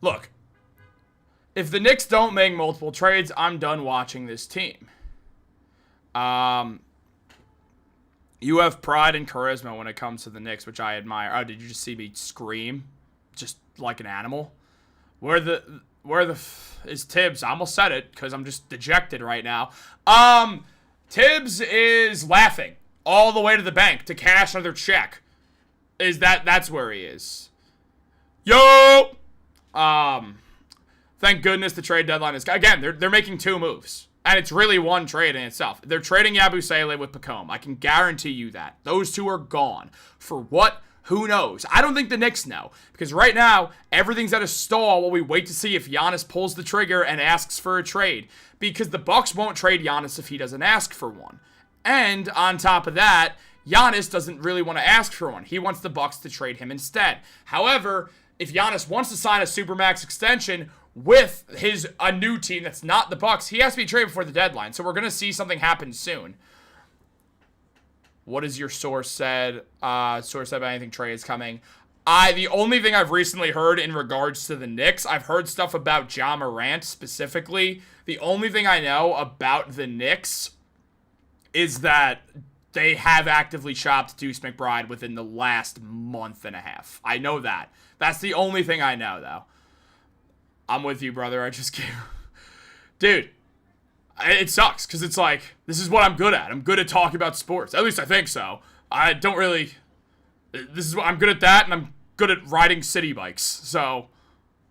Look, if the Knicks don't make multiple trades, I'm done watching this team. You have pride and charisma when it comes to the Knicks, which I admire. Oh, did you just see me scream? Just like an animal? Where is Tibbs? I almost said it because I'm just dejected right now. Tibbs is laughing all the way to the bank to cash another check. That's where he is. Yo! Thank goodness the trade deadline is... Again, they're making 2 moves. And it's really one trade in itself. They're trading Yabusele with Pacome. I can guarantee you that. Those 2 are gone. For what? Who knows? I don't think the Knicks know. Because right now, everything's at a stall while we wait to see if Giannis pulls the trigger and asks for a trade. Because the Bucks won't trade Giannis if he doesn't ask for one. And on top of that, Giannis doesn't really want to ask for one. He wants the Bucks to trade him instead. However, if Giannis wants to sign a Supermax extension with a new team that's not the Bucks, he has to be traded before the deadline. So we're going to see something happen soon. What is your source said? Source said about anything trade is coming. The only thing I've recently heard in regards to the Knicks, I've heard stuff about Ja Morant specifically. The only thing I know about the Knicks is that they have actively shopped Deuce McBride within the last month and a half. I know that. That's the only thing I know, though. I'm with you, brother. I just can't. Dude, it sucks because it's like, this is what I'm good at. I'm good at talking about sports. At least I think so. I don't really. This is what I'm good at that, and I'm good at riding city bikes. So,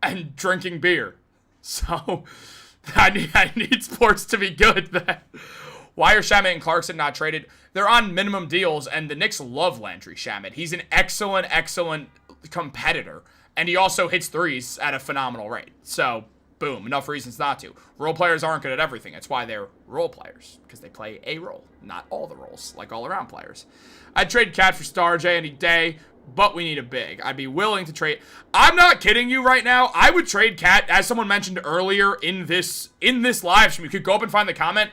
and drinking beer. So, I need sports to be good then. Why are Shamet and Clarkson not traded? They're on minimum deals, and the Knicks love Landry Shamet. He's an excellent competitor. And he also hits threes at a phenomenal rate. So, boom, enough reasons not to. Role players aren't good at everything. That's why they're role players, because they play a role, not all the roles, like all-around players. I'd trade Cat for Star J any day, but we need a big. I'd be willing to trade. I'm not kidding you right now. I would trade Cat, as someone mentioned earlier in this live stream. You could go up and find the comment.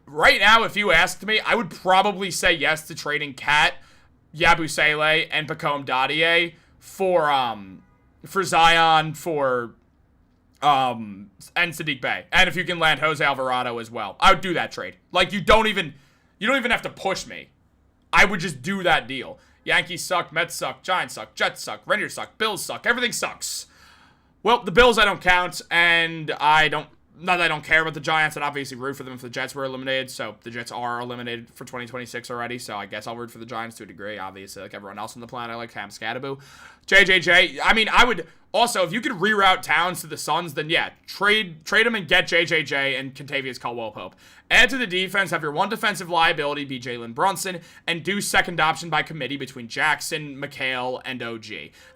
Right now, if you asked me, I would probably say yes to trading Cat, Yabusele, and Pacome Dadier for Zion, and Sadiq Bey. And if you can land Jose Alvarado as well. I would do that trade. Like, you don't even have to push me. I would just do that deal. Yankees suck, Mets suck, Giants suck, Jets suck, Rangers suck, Bills suck, everything sucks. Well, the Bills I don't count, and not that I don't care about the Giants. I'd obviously root for them if the Jets were eliminated. So the Jets are eliminated for 2026 already. So I guess I'll root for the Giants to a degree. Obviously, like everyone else on the planet, I like Cam Scatterbo. JJJ. I mean, Also, if you could reroute Towns to the Suns, then yeah, trade him and get JJJ and Kentavious Caldwell-Pope. Add to the defense, have your one defensive liability be Jalen Brunson, and do second option by committee between Jackson, Mikal, and OG.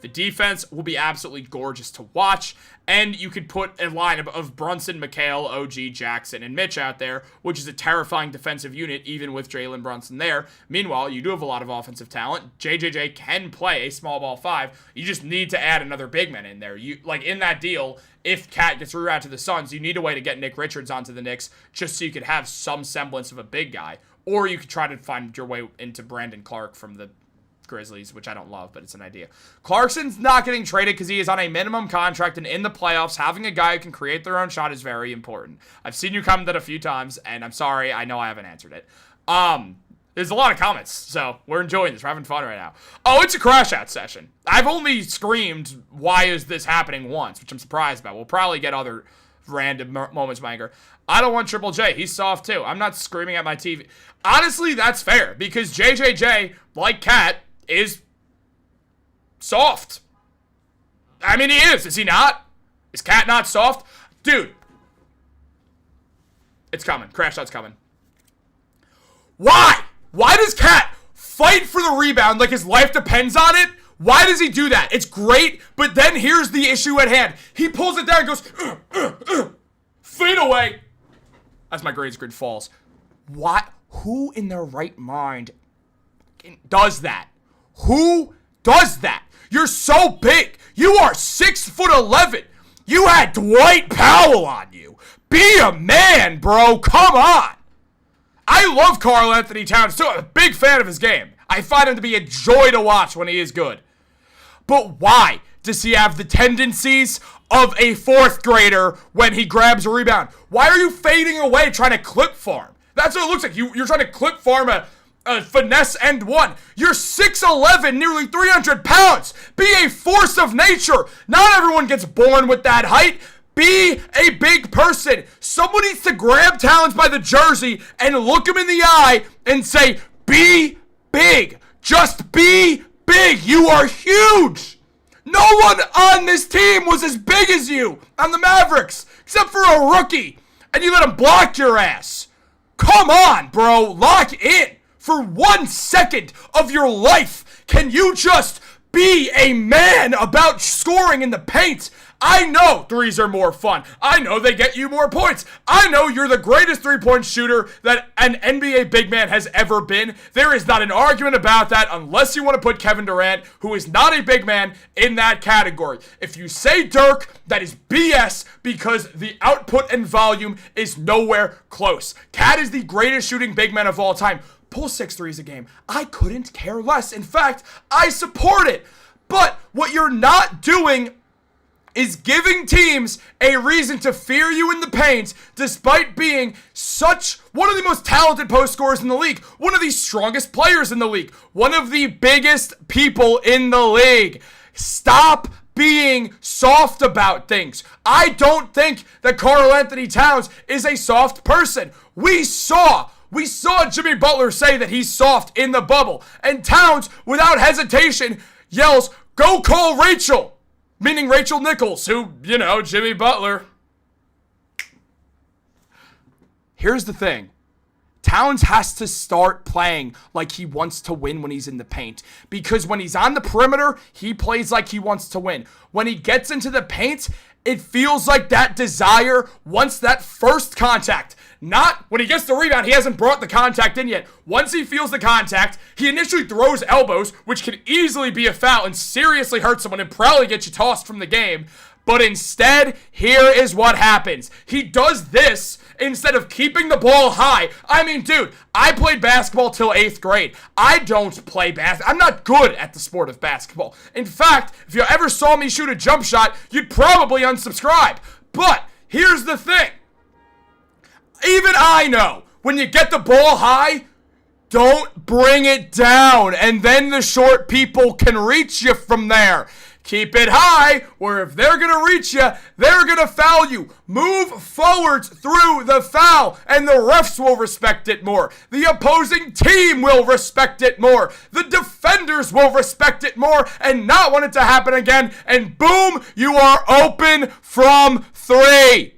The defense will be absolutely gorgeous to watch, and you could put a lineup of Brunson, Mikal, OG, Jackson, and Mitch out there, which is a terrifying defensive unit, even with Jalen Brunson there. Meanwhile, you do have a lot of offensive talent. JJJ can play a small ball 5. You just need to add another big man in there. You like in that deal, if Cat gets rerouted to the Suns, you need a way to get Nick Richards onto the Knicks just so you could have some semblance of a big guy. Or you could try to find your way into Brandon Clark from the Grizzlies, which I don't love, but it's an idea. Clarkson's not getting traded because he is on a minimum contract, and in the playoffs, having a guy who can create their own shot is very important. I've seen you comment that a few times, and I'm sorry, I know I haven't answered it. There's a lot of comments, so we're enjoying this. We're having fun right now. Oh, it's a crash out session. I've only screamed, why is this happening once, which I'm surprised about. We'll probably get other random moments of anger. I don't want Triple J. He's soft, too. I'm not screaming at my TV. Honestly, that's fair, because JJJ, like Cat, is soft. I mean, he is. Is he not? Is Cat not soft? Dude. It's coming. Crash out's coming. Why? Why does Cat fight for the rebound like his life depends on it? Why does he do that? It's great, but then here's the issue at hand. He pulls it down and goes, fade away. As my grades grid falls. What? Who in their right mind does that? Who does that? You're so big. You are 6'11". You had Dwight Powell on you. Be a man, bro. Come on. I love Karl-Anthony Towns, too. I'm a big fan of his game. I find him to be a joy to watch when he is good. But why does he have the tendencies of a 4th grader when he grabs a rebound? Why are you fading away trying to clip farm? That's what it looks like. You're trying to clip farm a finesse end one. You're 6'11", nearly 300 pounds. Be a force of nature. Not everyone gets born with that height. Be a big person. Someone needs to grab Towns by the jersey and look him in the eye and say, be big. Just be big. You are huge. No one on this team was as big as you on the Mavericks, except for a rookie. And you let him block your ass. Come on, bro. Lock in. For 1 second of your life, can you just be a man about scoring in the paint? I know threes are more fun. I know they get you more points. I know you're the greatest three-point shooter that an NBA big man has ever been. There is not an argument about that unless you want to put Kevin Durant, who is not a big man, in that category. If you say Dirk, that is BS because the output and volume is nowhere close. Cat is the greatest shooting big man of all time. Pull 6 threes a game. I couldn't care less. In fact, I support it. But what you're not doing is giving teams a reason to fear you in the paint despite being such one of the most talented post scorers in the league, one of the strongest players in the league, one of the biggest people in the league. Stop being soft about things. I don't think that Karl-Anthony Towns is a soft person. We saw Jimmy Butler say that he's soft in the bubble. And Towns, without hesitation, yells, "Go call Rachel." Meaning Rachel Nichols, who, Jimmy Butler. Here's the thing. Towns has to start playing like he wants to win when he's in the paint. Because when he's on the perimeter, he plays like he wants to win. When he gets into the paint, it feels like that desire wants that first contact. Not when he gets the rebound, he hasn't brought the contact in yet. Once he feels the contact, he initially throws elbows, which can easily be a foul and seriously hurt someone and probably get you tossed from the game. But instead, here is what happens. He does this instead of keeping the ball high. I mean, dude, I played basketball till 8th grade. I don't play basketball. I'm not good at the sport of basketball. In fact, if you ever saw me shoot a jump shot, you'd probably unsubscribe. But here's the thing. Even I know, when you get the ball high, don't bring it down, and then the short people can reach you from there. Keep it high, where if they're going to reach you, they're going to foul you. Move forwards through the foul, and the refs will respect it more. The opposing team will respect it more. The defenders will respect it more and not want it to happen again. And boom, you are open from 3.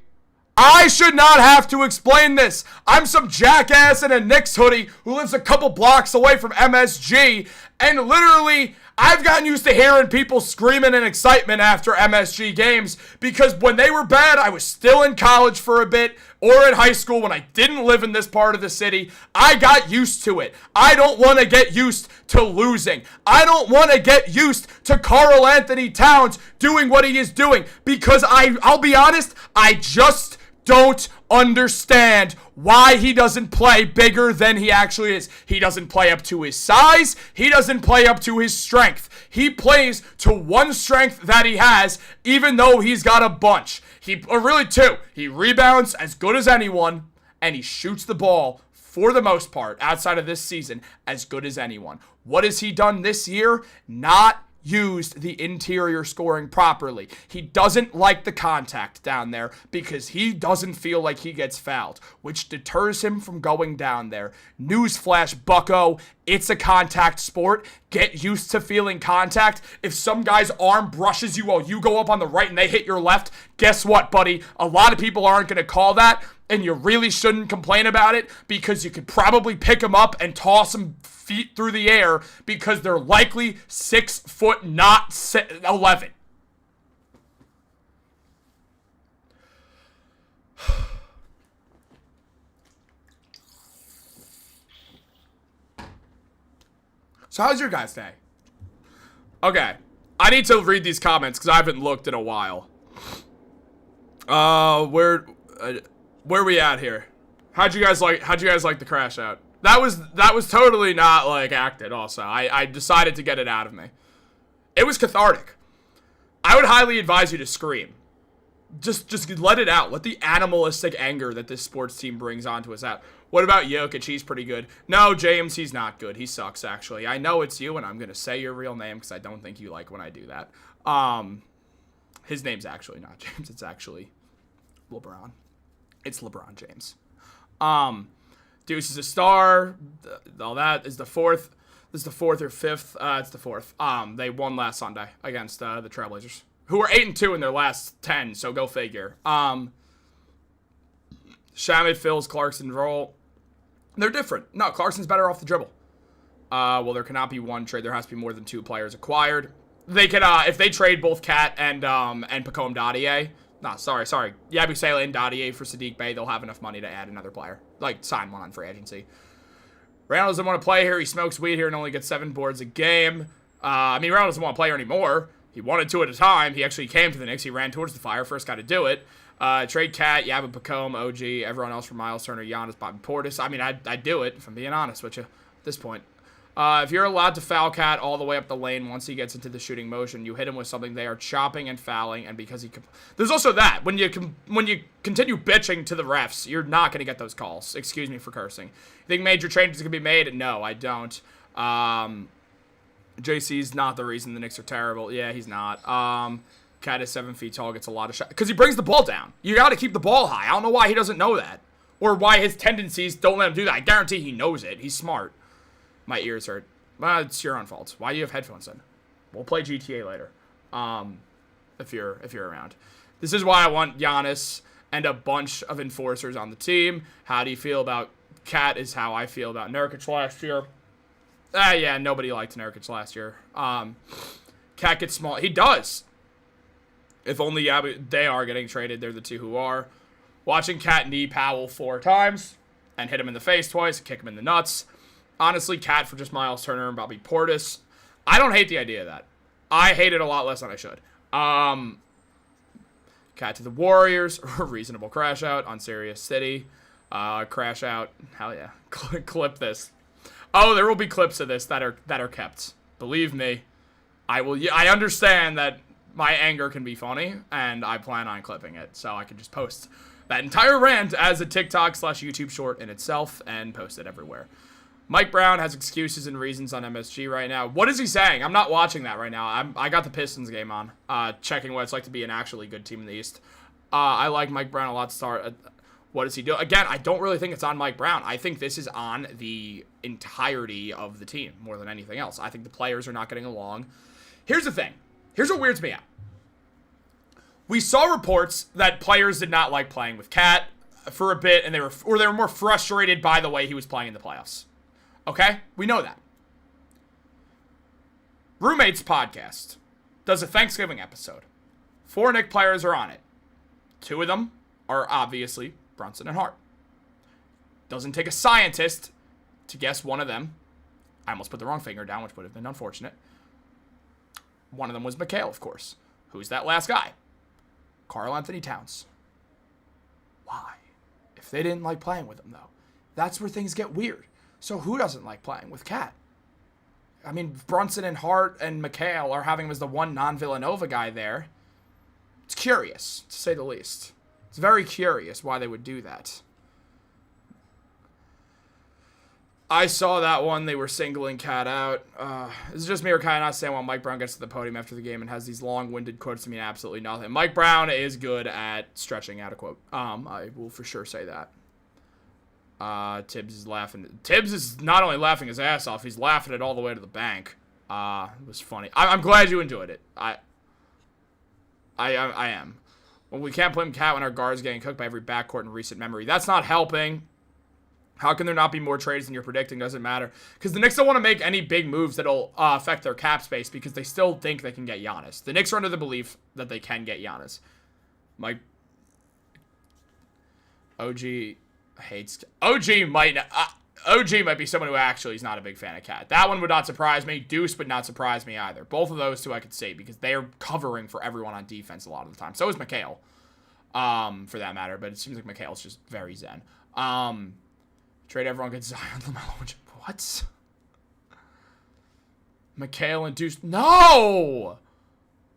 I should not have to explain this. I'm some jackass in a Knicks hoodie who lives a couple blocks away from MSG, and literally, I've gotten used to hearing people screaming in excitement after MSG games because when they were bad, I was still in college for a bit or in high school when I didn't live in this part of the city. I got used to it. I don't want to get used to losing. I don't want to get used to Karl-Anthony Towns doing what he is doing because I'll be honest, I just don't understand why he doesn't play bigger than he actually is. He doesn't play up to his size. He doesn't play up to his strength. He plays to one strength that he has, even though he's got a bunch. Or really two. He rebounds as good as anyone, and he shoots the ball, for the most part, outside of this season, as good as anyone. What has he done this year? Not used the interior scoring properly. He doesn't like the contact down there because he doesn't feel like he gets fouled, which deters him from going down there. Newsflash, bucko, it's a contact sport. Get used to feeling contact. If some guy's arm brushes you while you go up on the right and they hit your left, guess what, buddy? A lot of people aren't going to call that, and you really shouldn't complain about it because you could probably pick him up and toss him feet through the air because they're likely 6 foot, not 11. So how's your guys' day? Okay, I need to read these comments because I haven't looked in a while. Where are we at here? How'd you guys like the crash out? That was totally not like acted also. I decided to get it out of me. It was cathartic. I would highly advise you to scream. Just let it out. Let the animalistic anger that this sports team brings onto us out. What about Jokic? He's pretty good. No, James, he's not good. He sucks, actually. I know it's you, and I'm going to say your real name because I don't think you like when I do that. His name's actually not James. It's actually LeBron. It's LeBron James. Deuce is a star. All that is the fourth. This is the fourth or fifth. It's the fourth. They won last Sunday against the Trailblazers, who were 8-2 in their last 10. So go figure. Shamet fills Clarkson's role. They're different. No, Clarkson's better off the dribble. Well, there cannot be one trade. There has to be more than 2 players acquired. They could, if they trade both Cat and Pacome Dadier. No, sorry. Yabusele and Dadier for Sadiq Bey. They'll have enough money to add another player. Like, sign one on free agency. Randall doesn't want to play here. He smokes weed here and only gets 7 boards a game. Randall doesn't want to play here anymore. He wanted to at a time. He actually came to the Knicks. He ran towards the fire. First guy to do it. Trade Cat, Yabba Pacome, OG, everyone else from Miles Turner, Giannis, Bobby Portis. I'd do it, if I'm being honest with you, at this point. If you're allowed to foul Cat all the way up the lane once he gets into the shooting motion, you hit him with something, they are chopping and fouling, and because there's also that. When you continue bitching to the refs, you're not going to get those calls. Excuse me for cursing. You think major changes can be made? No, I don't. JC's not the reason the Knicks are terrible. Yeah, he's not. Cat is 7 feet tall, gets a lot of shots. Because he brings the ball down. You got to keep the ball high. I don't know why he doesn't know that. Or why his tendencies don't let him do that. I guarantee he knows it. He's smart. My ears hurt. Well, it's your own fault. Why do you have headphones in? We'll play GTA later. If you're around. This is why I want Giannis and a bunch of enforcers on the team. How do you feel about Cat is how I feel about Nurkic last year. Yeah, nobody liked Nurkic last year. Cat gets small. He does. If only they are getting traded. They're the two who are. Watching Cat knee Powell 4 times and hit him in the face twice, kick him in the nuts. Honestly, Cat for just Miles Turner and Bobby Portis. I don't hate the idea of that. I hate it a lot less than I should. Cat to the Warriors. Reasonable crash out on Sirius City. Crash out. Hell yeah. Clip this. Oh, there will be clips of this that are kept. Believe me. I understand that my anger can be funny, and I plan on clipping it, so I can just post that entire rant as a TikTok/YouTube short in itself and post it everywhere. Mike Brown has excuses and reasons on MSG right now. What is he saying? I'm not watching that right now. I got the Pistons game on, checking what it's like to be an actually good team in the East. I like Mike Brown a lot to start. What does he do? Again, I don't really think it's on Mike Brown. I think this is on the entirety of the team more than anything else. I think the players are not getting along. Here's the thing. Here's what weirds me out. We saw reports that players did not like playing with Cat for a bit, and they were more frustrated by the way he was playing in the playoffs. Okay? We know that. Roommates Podcast does a Thanksgiving episode. 4 Knicks players are on it. 2 of them are obviously Brunson and Hart. Doesn't take a scientist to guess one of them. I almost put the wrong finger down, which would have been unfortunate. One of them was Mikal, of course. Who's that last guy? Karl-Anthony Towns. Why? If they didn't like playing with him, though, that's where things get weird. So who doesn't like playing with Cat? I mean, Brunson and Hart and Mikal are having him as the one non-Villanova guy there. It's curious, to say the least. It's very curious why they would do that. I saw that one. They were singling Cat out. It's just me or kind of not saying while Mike Brown gets to the podium after the game and has these long-winded quotes to mean absolutely nothing. Mike Brown is good at stretching out a quote. I will for sure say that. Tibbs is laughing. Tibbs is not only laughing his ass off, he's laughing it all the way to the bank. It was funny. I'm glad you enjoyed it. I am. Well, we can't blame Cat when our guard's getting cooked by every backcourt in recent memory. That's not helping. How can there not be more trades than you're predicting? Doesn't matter. Because the Knicks don't want to make any big moves that'll affect their cap space because they still think they can get Giannis. The Knicks are under the belief that they can get Giannis. Mike. OG hates. OG might be someone who actually is not a big fan of Cat. That one would not surprise me. Deuce would not surprise me either. Both of those two I could see because they are covering for everyone on defense a lot of the time. So is Mikal, for that matter. But it seems like Mikal's just very zen. Trade everyone gets Zion. What? Mikal and Deuce. No!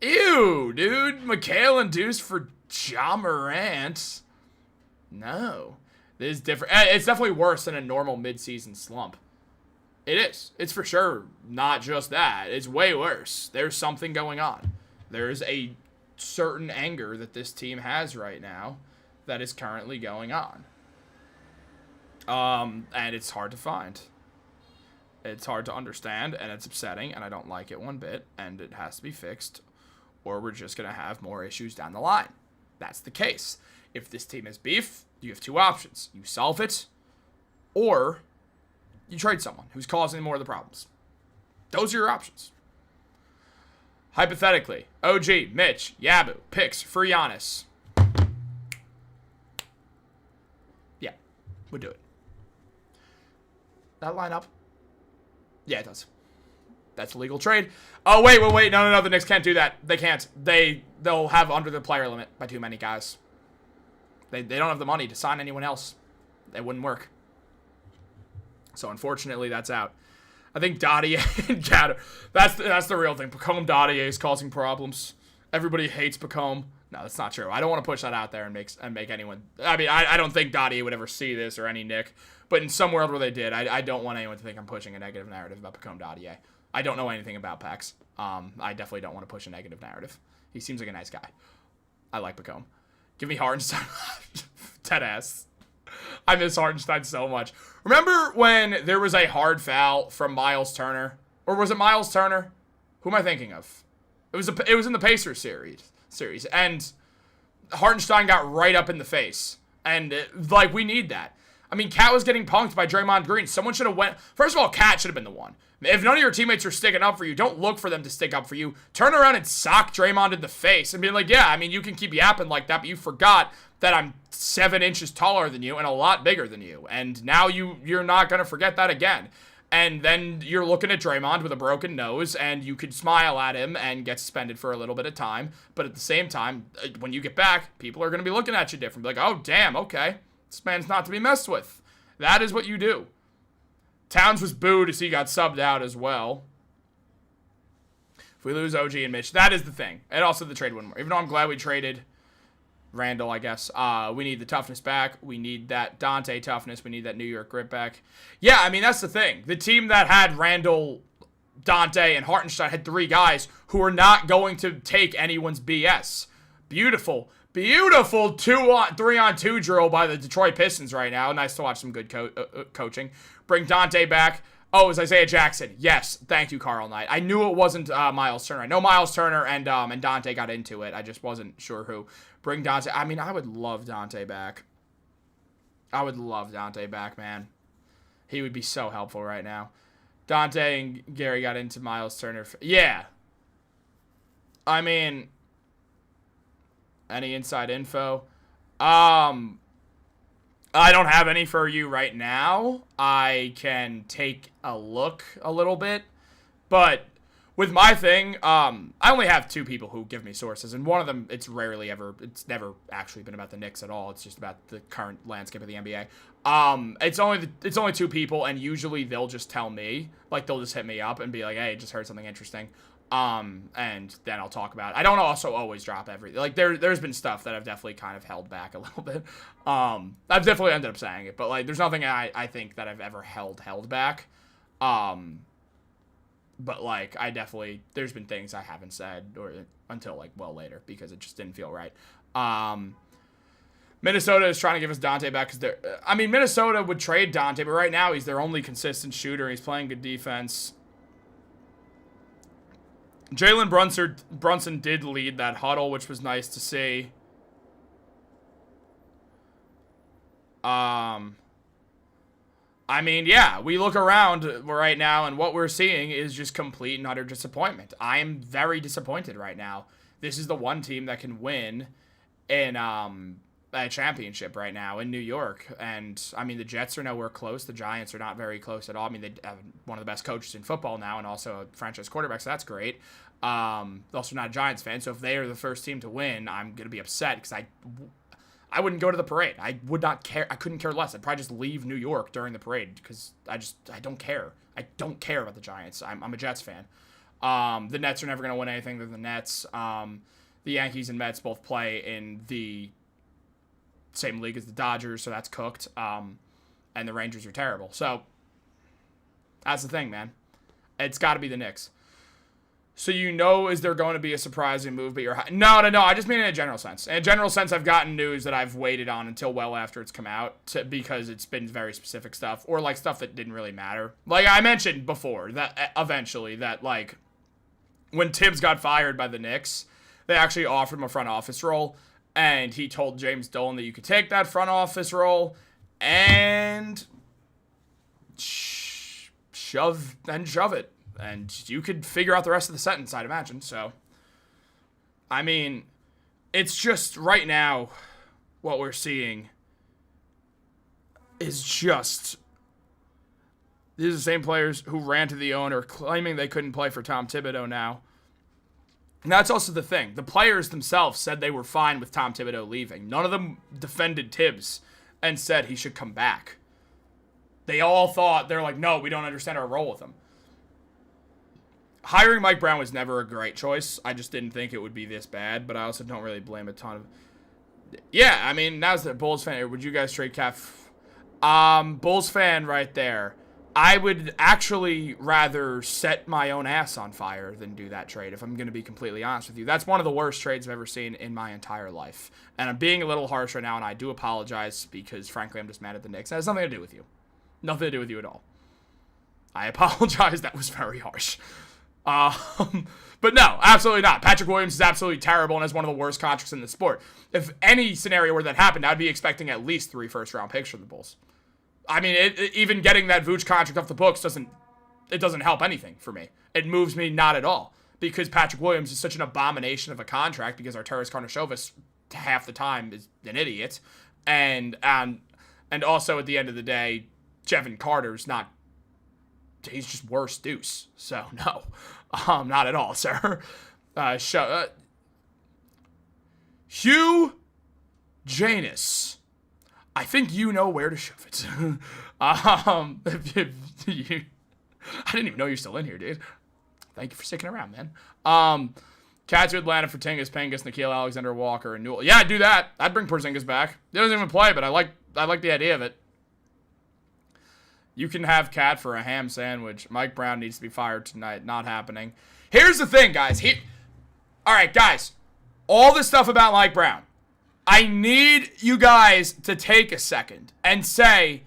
Ew, dude. Mikal and Deuce for Ja Morant. No. This is different. It's definitely worse than a normal midseason slump. It is. It's for sure not just that. It's way worse. There's something going on. There's a certain anger that this team has right now that is currently going on. And it's hard to find. It's hard to understand, and it's upsetting, and I don't like it one bit, and it has to be fixed, or we're just going to have more issues down the line. That's the case. If this team has beef, you have 2 options. You solve it, or you trade someone who's causing more of the problems. Those are your options. Hypothetically, OG, Mitch, Yabu, picks for Giannis. Yeah, we'll do it. That line up? Yeah, it does. That's a legal trade. Oh, wait. No. The Knicks can't do that. They can't. They'll have under the player limit by too many guys. They don't have the money to sign anyone else. It wouldn't work. So, unfortunately, that's out. I think Dottie and Cat, that's the real thing. Pacome Dottie is causing problems. Everybody hates Pacome. No, that's not true. I don't want to push that out there and make anyone... I mean, I don't think Dottie would ever see this or any Knick. But in some world where they did, I don't want anyone to think I'm pushing a negative narrative about Pacome Dottie. I don't know anything about Pax. I definitely don't want to push a negative narrative. He seems like a nice guy. I like Pacome. Give me Hartenstein. Dead ass. I miss Hartenstein so much. Remember when there was a hard foul from Miles Turner? Or was it Miles Turner? Who am I thinking of? It was in the Pacers series. And Hartenstein got right up in the face. And, we need that. I mean, Cat was getting punked by Draymond Green. Someone should have went... First of all, Cat should have been the one. If none of your teammates are sticking up for you, don't look for them to stick up for you. Turn around and sock Draymond in the face and be like, yeah, I mean, you can keep yapping like that, but you forgot that I'm 7 inches taller than you and a lot bigger than you. And now you're not going to forget that again. And then you're looking at Draymond with a broken nose, and you could smile at him and get suspended for a little bit of time. But at the same time, when you get back, people are going to be looking at you different. Like, oh, damn, okay. This man's not to be messed with. That is what you do. Towns was booed as he got subbed out as well. If we lose OG and Mitch, that is the thing. And also the trade wouldn't work. Even though I'm glad we traded Randall, I guess. We need the toughness back. We need that Dante toughness. We need that New York grit back. Yeah, I mean, that's the thing. The team that had Randall, Dante, and Hartenstein had 3 guys who are not going to take anyone's BS. Beautiful 3-on-2 drill by the Detroit Pistons right now. Nice to watch some good coaching. Bring Dante back. Oh, it was Isaiah Jackson. Yes, thank you, Carl Knight. I knew it wasn't Miles Turner. I know Miles Turner and Dante got into it. I just wasn't sure who. Bring Dante. I mean, I would love Dante back. I would love Dante back, man. He would be so helpful right now. Dante and Gary got into Miles Turner. Yeah. I mean, any inside info? I don't have any for you right now. I can take a look a little bit. But with my thing, I only have 2 people who give me sources. And one of them, it's never actually been about the Knicks at all. It's just about the current landscape of the NBA. It's only 2 people, and usually they'll just tell me. Like, they'll just hit me up and be like, hey, just heard something interesting. And then I'll talk about it. I don't also always drop everything. Like, there's been stuff that I've definitely kind of held back a little bit. I've definitely ended up saying it, but, like, there's nothing I think that I've ever held back. But, like, there's been things I haven't said or until, like, well later because it just didn't feel right. Minnesota is trying to give us Dante back because Minnesota would trade Dante, but right now he's their only consistent shooter. He's playing good defense. Jalen Brunson did lead that huddle, which was nice to see. I mean, yeah, we look around right now, and what we're seeing is just complete and utter disappointment. I am very disappointed right now. This is the one team that can win in a championship right now in New York. And, I mean, the Jets are nowhere close. The Giants are not very close at all. I mean, they have one of the best coaches in football now and also a franchise quarterback, so that's great. Also not a Giants fan, so if they are the first team to win, I'm going to be upset because I wouldn't go to the parade. I would not care. I couldn't care less. I'd probably just leave New York during the parade because I don't care. I don't care about the Giants. I'm a Jets fan. The Nets are never going to win anything. They're the Nets. The Yankees and Mets both play in the same league as the Dodgers, so that's cooked. And the Rangers are terrible. So that's the thing, man. It's got to be the Knicks. So is there going to be a surprising move? But no. I just mean in a general sense. In a general sense, I've gotten news that I've waited on until well after it's come out because it's been very specific stuff or like stuff that didn't really matter. Like I mentioned before, that eventually that like when Tibbs got fired by the Knicks, they actually offered him a front office role, and he told James Dolan that you could take that front office role and shove it. And you could figure out the rest of the sentence, I'd imagine. So, I mean, it's just right now what we're seeing is just these are the same players who ran to the owner claiming they couldn't play for Tom Thibodeau now. And that's also the thing. The players themselves said they were fine with Tom Thibodeau leaving. None of them defended Tibbs and said he should come back. They all thought, they're like, no, we don't understand our role with him. Hiring Mike Brown was never a great choice. I just didn't think it would be this bad, but I also don't really blame a ton of... Yeah, I mean, now's the Bulls fan. Would you guys trade Calf? Bulls fan right there. I would actually rather set my own ass on fire than do that trade, if I'm going to be completely honest with you. That's one of the worst trades I've ever seen in my entire life. And I'm being a little harsh right now, and I do apologize because, frankly, I'm just mad at the Knicks. It has nothing to do with you. Nothing to do with you at all. I apologize. That was very harsh. But no, absolutely not. Patrick Williams is absolutely terrible and has one of the worst contracts in the sport. If any scenario where that happened, I'd be expecting at least 3 first-round picks from the Bulls. I mean, even getting that Vooch contract off the books doesn't help anything for me. It moves me not at all because Patrick Williams is such an abomination of a contract because Arturas Karnisovas half the time is an idiot, and also at the end of the day, Jevon Carter's not. He's just worse deuce. So no, not at all, sir. Hugh Janus. I think you know where to shove it. I didn't even know you're still in here, dude. Thank you for sticking around, man. Cats to Atlanta for Tingus, Pengus, Nikhil Alexander Walker, and Newell. Yeah, I'd do that. I'd bring Porzingis back. He doesn't even play, but I like the idea of it. You can have Cat for a ham sandwich. Mike Brown needs to be fired tonight. Not happening. Here's the thing, guys. All right, guys. All this stuff about Mike Brown. I need you guys to take a second and say,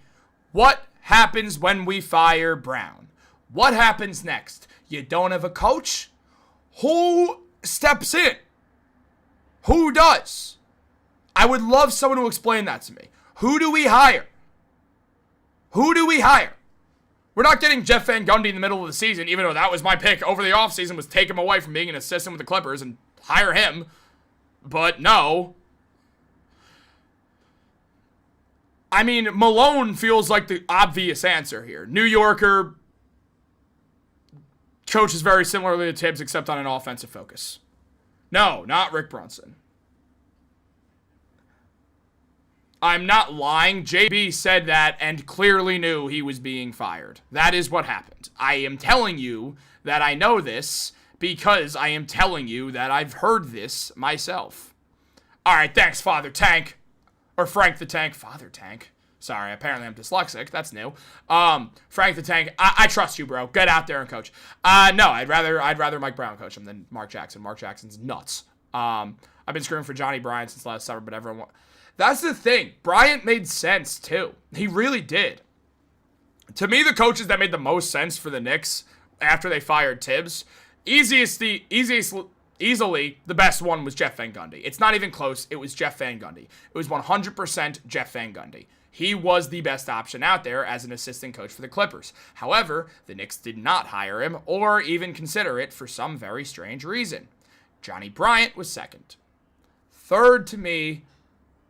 what happens when we fire Brown? What happens next? You don't have a coach? Who steps in? Who does? I would love someone to explain that to me. Who do we hire? Who do we hire? We're not getting Jeff Van Gundy in the middle of the season, even though that was my pick over the offseason, was take him away from being an assistant with the Clippers and hire him. But no. I mean, Malone feels like the obvious answer here. New Yorker, coaches very similarly to Tibbs, except on an offensive focus. No, not Rick Brunson. I'm not lying. JB said that and clearly knew he was being fired. That is what happened. I am telling you that I know this because I am telling you that I've heard this myself. All right, thanks, Father Tank. Or Frank the Tank. Father Tank. Sorry, apparently I'm dyslexic. That's new. Frank the Tank, I trust you, bro. Get out there and coach. No, I'd rather Mike Brown coach him than Mark Jackson. Mark Jackson's nuts. I've been screwing for Johnny Bryant since last summer, but everyone... That's the thing. Bryant made sense, too. He really did. To me, the coaches that made the most sense for the Knicks after they fired Tibbs, easily, the best one was Jeff Van Gundy. It's not even close. It was Jeff Van Gundy. It was 100% Jeff Van Gundy. He was the best option out there as an assistant coach for the Clippers. However, the Knicks did not hire him or even consider it for some very strange reason. Johnny Bryant was second. Third to me,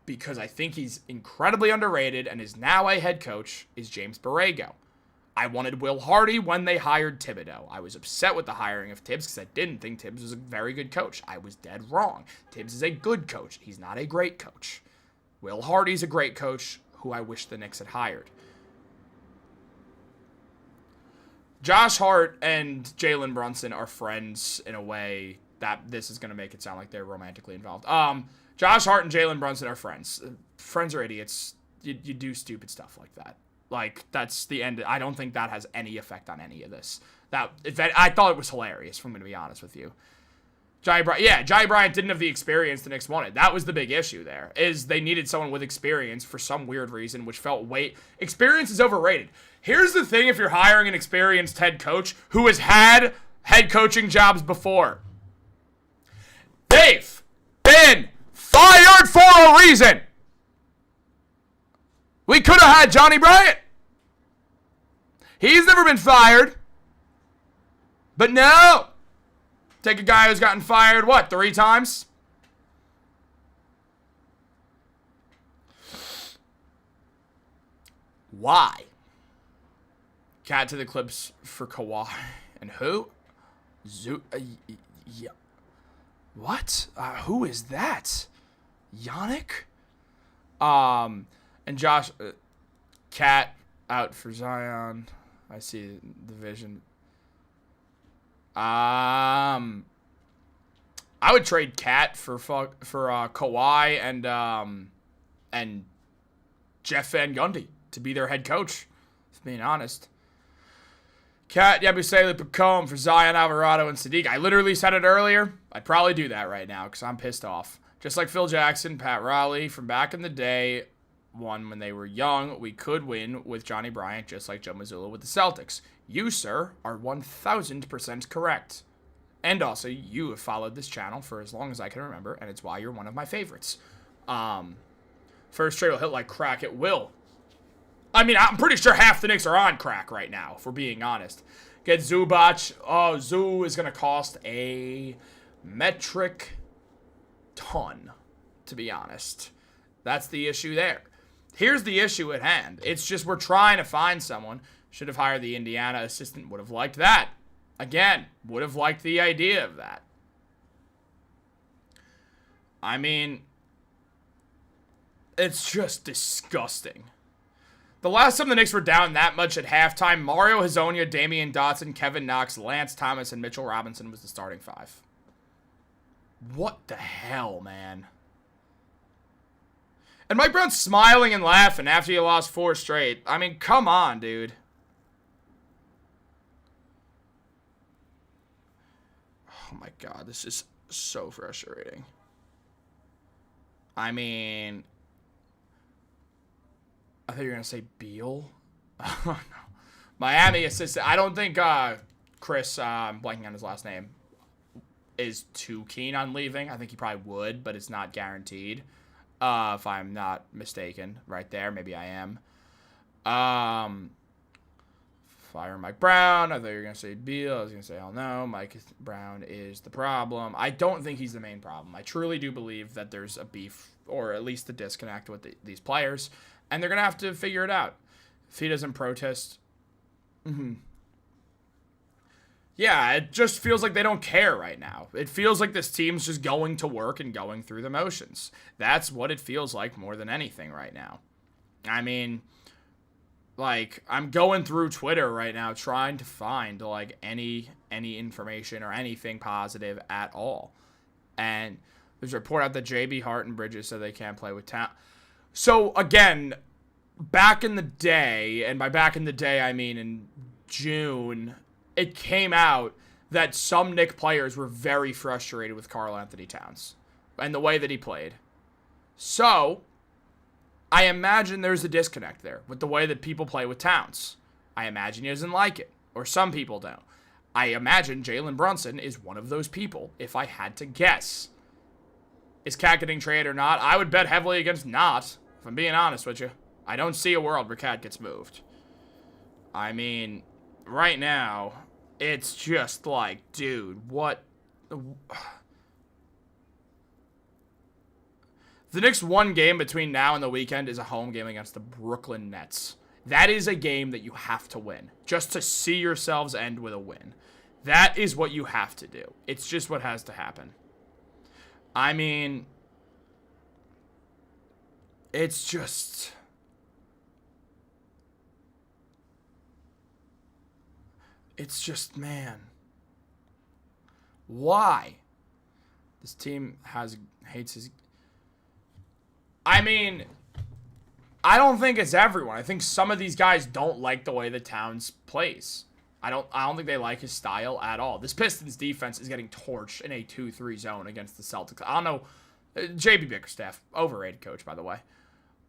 because I think he's incredibly underrated and is now a head coach, is James Borrego. I wanted Will Hardy when they hired Thibodeau. I was upset with the hiring of Tibbs because I didn't think Tibbs was a very good coach. I was dead wrong. Tibbs is a good coach. He's not a great coach. Will Hardy's a great coach who I wish the Knicks had hired. Josh Hart and Jalen Brunson are friends in a way that this is going to make it sound like they're romantically involved. Josh Hart and Jalen Brunson are friends. Friends are idiots. You do stupid stuff like that. Like, that's the end. I don't think that has any effect on any of this. I thought it was hilarious, if I'm going to be honest with you. Johnny Bryant didn't have the experience the Knicks wanted. That was the big issue there, is they needed someone with experience for some weird reason, which felt experience is overrated. Here's the thing if you're hiring an experienced head coach who has had head coaching jobs before. They've been fired for a reason. We could have had Johnny Bryant. He's never been fired. But no. Take a guy who's gotten fired, 3 times? Why? Cat to the Clips for Kawhi. And who? Yeah. What? Who is that? Yannick? And Josh, Cat out for Zion. I see the vision. I would trade Cat for Kawhi and Jeff Van Gundy to be their head coach, if being honest. Cat, Yabusele, Pacome for Zion, Alvarado, and Sadiq. I literally said it earlier. I'd probably do that right now because I'm pissed off. Just like Phil Jackson, Pat Riley from back in the day won when they were young. We could win with Johnny Bryant, just like Joe Mazzulla with the Celtics. You, sir, are 1,000% correct. And also, you have followed this channel for as long as I can remember, and it's why you're one of my favorites. First trade will hit like crack. It will. I mean, I'm pretty sure half the Knicks are on crack right now, if we're being honest. Get Zubac. Oh, Zoo is going to cost a metric ton, to be honest. That's the issue there. Here's the issue at hand. It's just we're trying to find someone. Should have hired the Indiana assistant. Would have liked that. Again, would have liked the idea of that. I mean, it's just disgusting. The last time the Knicks were down that much at halftime, Mario Hezonja, Damian Dotson, Kevin Knox, Lance Thomas, and Mitchell Robinson was the starting 5. What the hell, man? And Mike Brown's smiling and laughing after you lost 4 straight. I mean, come on, dude. Oh my God, this is so frustrating. I mean, I thought you were going to say Beal. Oh, no. Miami assistant. I don't think Chris, I'm blanking on his last name, is too keen on leaving. I think he probably would, but it's not guaranteed. If I'm not mistaken, right there. Maybe I am. Fire Mike Brown. I thought you were going to say Beal. I was going to say, oh no, Mike Brown is the problem. I don't think he's the main problem. I truly do believe that there's a beef, or at least a disconnect with these players, and they're going to have to figure it out. If he doesn't protest, yeah, it just feels like they don't care right now. It feels like this team's just going to work and going through the motions. That's what it feels like more than anything right now. I mean, like, I'm going through Twitter right now trying to find, like, any information or anything positive at all. And there's a report out that JB Hart and Bridges said they can't play with Towns. So, again, back in the day, and by back in the day, I mean in June, it came out that some Knicks players were very frustrated with Karl-Anthony Towns and the way that he played. So, I imagine there's a disconnect there with the way that people play with Towns. I imagine he doesn't like it, or some people don't. I imagine Jalen Brunson is one of those people, if I had to guess. Is Cat getting traded or not? I would bet heavily against not, if I'm being honest with you. I don't see a world where Cat gets moved. I mean, right now, it's just like, dude, what? The Knicks' one game between now and the weekend is a home game against the Brooklyn Nets. That is a game that you have to win, just to see yourselves end with a win. That is what you have to do. It's just what has to happen. I mean, it's just... It's just, man. Why? This team hates his... I mean, I don't think it's everyone. I think some of these guys don't like the way that Towns plays. I don't think they like his style at all. This Pistons defense is getting torched in a 2-3 zone against the Celtics. I don't know. JB Bickerstaff, overrated coach, by the way.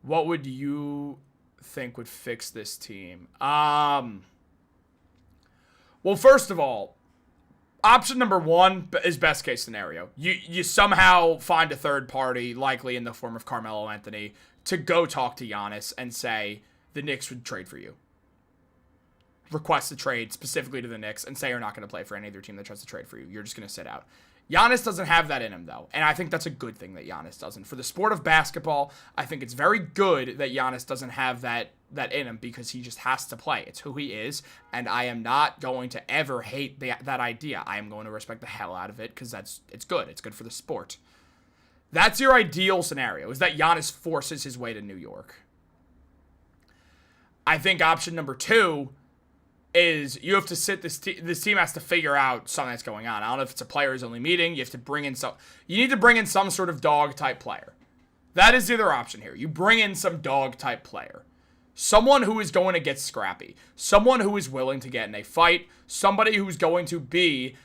What would you think would fix this team? Well, first of all, option number one is best case scenario. You somehow find a third party, likely in the form of Carmelo Anthony, to go talk to Giannis and say the Knicks would trade for you. Request a trade specifically to the Knicks and say you're not going to play for any other team that tries to trade for you. You're just going to sit out. Giannis doesn't have that in him, though, and I think that's a good thing that Giannis doesn't. For the sport of basketball, I think it's very good that Giannis doesn't have that in him because he just has to play. It's who he is, and I am not going to ever hate that idea. I am going to respect the hell out of it because it's good. It's good for the sport. That's your ideal scenario, is that Giannis forces his way to New York. I think option number two is you have to sit this team has to figure out something that's going on. I don't know if it's a players only meeting. You have to bring in you need to bring in some sort of dog type player. That is the other option here. You bring in some dog type player. Someone who is going to get scrappy. Someone who is willing to get in a fight. Somebody who's going to be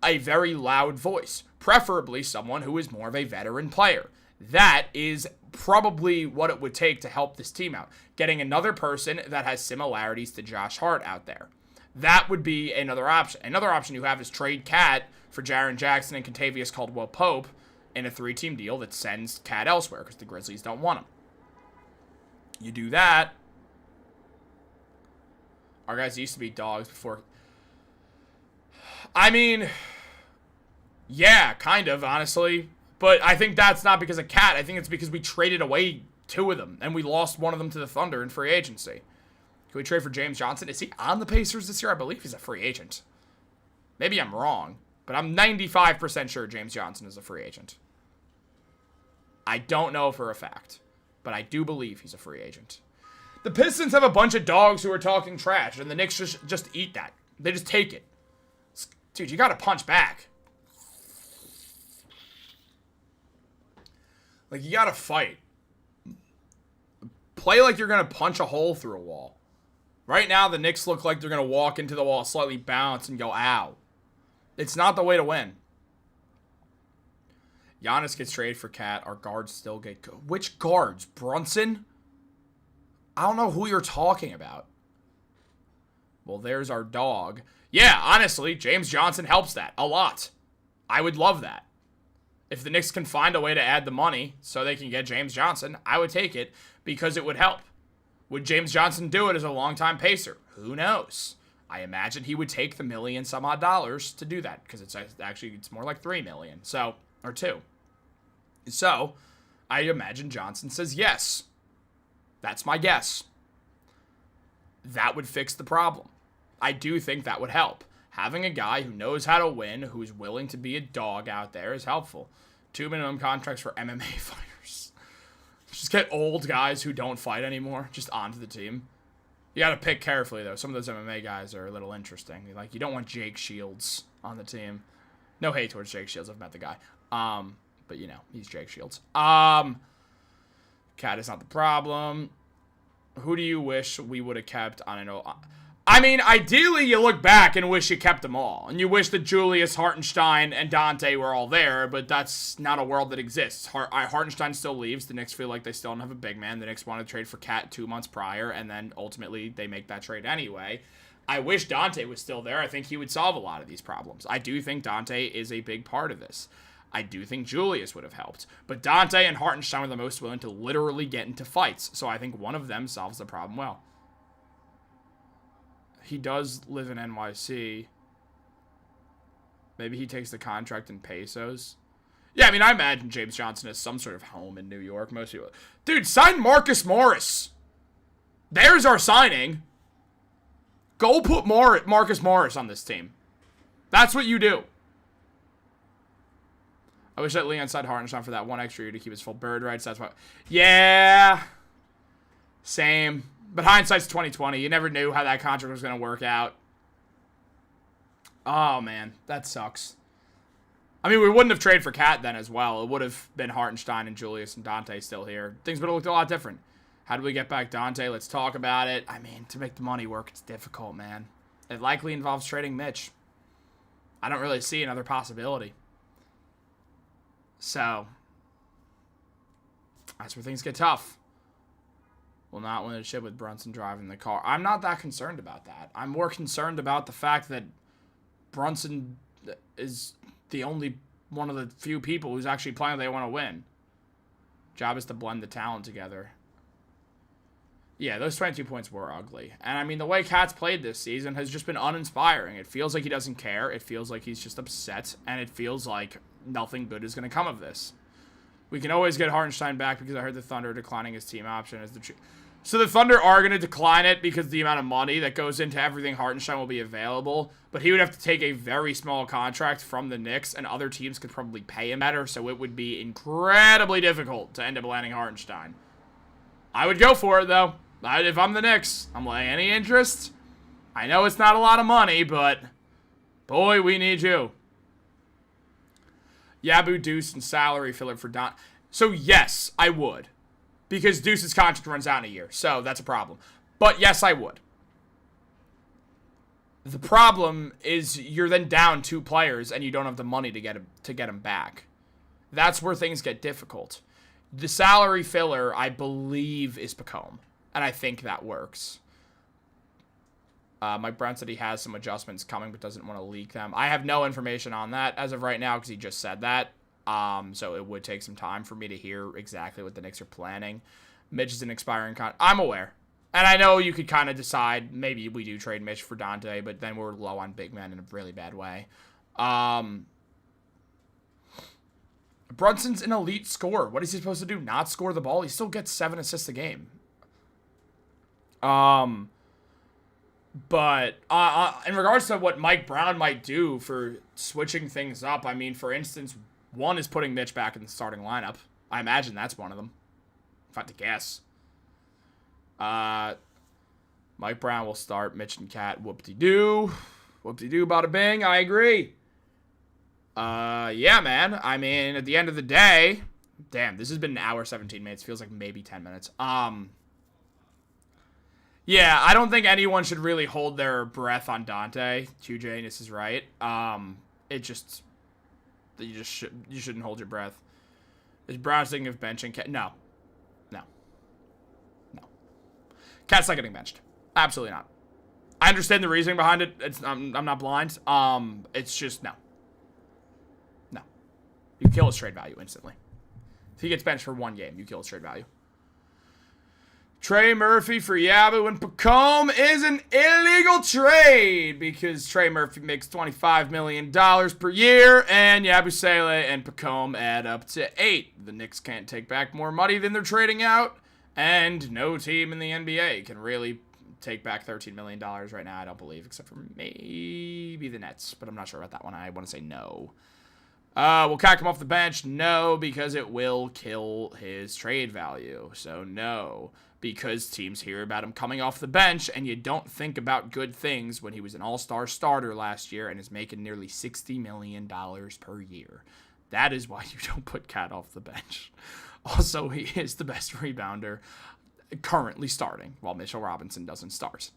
a very loud voice. Preferably someone who is more of a veteran player. That is probably what it would take to help this team out. Getting another person that has similarities to Josh Hart out there. That would be another option. Another option you have is trade Cat for Jaren Jackson and Kentavious Caldwell-Pope in a 3-team deal that sends Cat elsewhere because the Grizzlies don't want him. You do that. Our guys used to be dogs before. I mean, yeah, kind of, honestly. But I think that's not because of Cat. I think it's because we traded away 2 of them, and we lost one of them to the Thunder in free agency. Can we trade for James Johnson? Is he on the Pacers this year? I believe he's a free agent. Maybe I'm wrong, but I'm 95% sure James Johnson is a free agent. I don't know for a fact, but I do believe he's a free agent. The Pistons have a bunch of dogs who are talking trash, and the Knicks just eat that. They just take it. Dude, you got to punch back. Like, you gotta fight. Play like you're gonna punch a hole through a wall. Right now, the Knicks look like they're gonna walk into the wall, slightly bounce, and go, ow. It's not the way to win. Giannis gets traded for Cat. Our guards still get... Which guards? Brunson? I don't know who you're talking about. Well, there's our dog. Yeah, honestly, James Johnson helps that a lot. I would love that. If the Knicks can find a way to add the money so they can get James Johnson, I would take it because it would help. Would James Johnson do it as a longtime pacer? Who knows? I imagine he would take the $1 million some odd to do that because it's more like $3 million. So, or $2 million. So, I imagine Johnson says yes. That's my guess. That would fix the problem. I do think that would help. Having a guy who knows how to win, who's willing to be a dog out there is helpful. 2 minimum contracts for MMA fighters. Just get old guys who don't fight anymore just onto the team. You gotta pick carefully, though. Some of those MMA guys are a little interesting. Like, you don't want Jake Shields on the team. No hate towards Jake Shields. I've met the guy. But, you know, he's Jake Shields. Cat is not the problem. Who do you wish we would have kept on an... I mean, ideally, you look back and wish you kept them all. And you wish that Julius, Hartenstein, and Dante were all there, but that's not a world that exists. Hartenstein still leaves. The Knicks feel like they still don't have a big man. The Knicks wanted to trade for Cat 2 months prior, and then ultimately they make that trade anyway. I wish Dante was still there. I think he would solve a lot of these problems. I do think Dante is a big part of this. I do think Julius would have helped. But Dante and Hartenstein were the most willing to literally get into fights. So I think one of them solves the problem well. He does live in NYC. Maybe he takes the contract in pesos. Yeah, I mean, I imagine James Johnson has some sort of home in New York. Most people... Dude, sign Marcus Morris. There's our signing. Go put Marcus Morris on this team. That's what you do. I wish that Leon signed Hartenstein for that one extra year to keep his full bird rights. That's why. Yeah. Same. But hindsight's 2020. You never knew how that contract was going to work out. Oh, man. That sucks. I mean, we wouldn't have traded for Cat then as well. It would have been Hartenstein and Julius and Dante still here. Things would have looked a lot different. How do we get back Dante? Let's talk about it. I mean, to make the money work, it's difficult, man. It likely involves trading Mitch. I don't really see another possibility. So, that's where things get tough. Will not win a ship with Brunson driving the car. I'm not that concerned about that. I'm more concerned about the fact that Brunson is the only one of the few people who's actually playing they want to win. Job is to blend the talent together. Yeah, those 22 points were ugly. And, I mean, the way Cat's played this season has just been uninspiring. It feels like he doesn't care. It feels like he's just upset. And it feels like nothing good is going to come of this. We can always get Hartenstein back because I heard the Thunder declining his team option as the... So the Thunder are going to decline it because of the amount of money that goes into everything Hartenstein will be available. But he would have to take a very small contract from the Knicks, and other teams could probably pay him better, so it would be incredibly difficult to end up landing Hartenstein. I would go for it, though. If I'm the Knicks, I'm like, any interest? I know it's not a lot of money, but boy, we need you. Yabu Deuce and salary filler for Don. So yes, I would. Because Deuce's contract runs out in a year, so that's a problem. But yes, I would. The problem is you're then down 2 players and you don't have the money to get him back. That's where things get difficult. The salary filler, I believe, is Pacome. And I think that works. Mike Brown said he has some adjustments coming but doesn't want to leak them. I have no information on that as of right now because he just said that. So it would take some time for me to hear exactly what the Knicks are planning. Mitch is an expiring contract. I'm aware. And I know you could kind of decide maybe we do trade Mitch for Dante, but then we're low on big men in a really bad way. Brunson's an elite scorer. What is he supposed to do? Not score the ball? He still gets 7 assists a game. But in regards to what Mike Brown might do for switching things up, I mean, for instance, one is putting Mitch back in the starting lineup. I imagine that's one of them, if I had to guess. Mike Brown will start. Mitch and Cat, whoop-de-doo. Whoop-de-doo, bada bing. I agree. Yeah, man. I mean, at the end of the day, Damn, this has been an hour, 17 minutes. Feels like maybe 10 minutes. Yeah, I don't think anyone should really hold their breath on Dante. QJ, this is right. You shouldn't hold your breath. Is Brown thinking of benching Cat? No. Cat's not getting benched. Absolutely not. I understand the reasoning behind it. I'm not blind. It's just no. You kill his trade value instantly. If he gets benched for 1 game, you kill his trade value. Trey Murphy for Yabu and Pacome is an illegal trade because Trey Murphy makes $25 million per year and Yabu Sele and Pacome add up to 8. The Knicks can't take back more money than they're trading out, and no team in the NBA can really take back $13 million right now, I don't believe, except for maybe the Nets, but I'm not sure about that one. I want to say no. Will Cat come off the bench? No, because it will kill his trade value. So no, because teams hear about him coming off the bench, and you don't think about good things when he was an all-star starter last year and is making nearly $60 million per year. That is why you don't put Cat off the bench. Also, he is the best rebounder currently starting, while Mitchell Robinson doesn't start.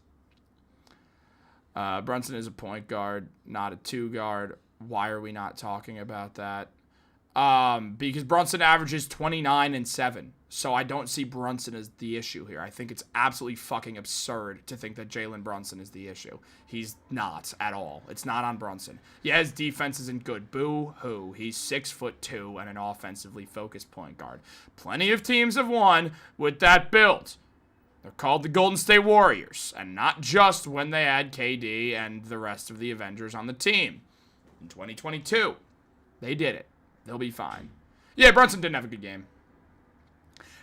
Brunson is a point guard, not a 2 guard. Why are we not talking about that? Because Brunson averages 29 and 7. So I don't see Brunson as the issue here. I think it's absolutely fucking absurd to think that Jalen Brunson is the issue. He's not at all. It's not on Brunson. Yeah, his defense isn't good. Boo-hoo. He's 6'2" and an offensively focused point guard. Plenty of teams have won with that build. They're called the Golden State Warriors, and not just when they add KD and the rest of the Avengers on the team. In 2022, they did it. They'll be fine. Yeah, Brunson didn't have a good game.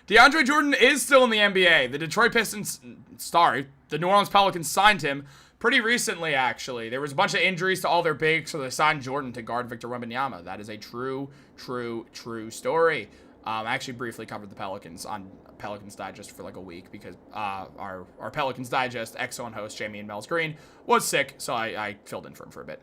DeAndre Jordan is still in the NBA. The Detroit Pistons, the New Orleans Pelicans signed him pretty recently, actually. There was a bunch of injuries to all their bigs, so they signed Jordan to guard Victor Wembanyama. That is a true story. I actually briefly covered the Pelicans on Pelicans Digest for like a week because our Pelicans Digest excellent host, Jamie and Mel's Green, was sick, so I filled in for him for a bit.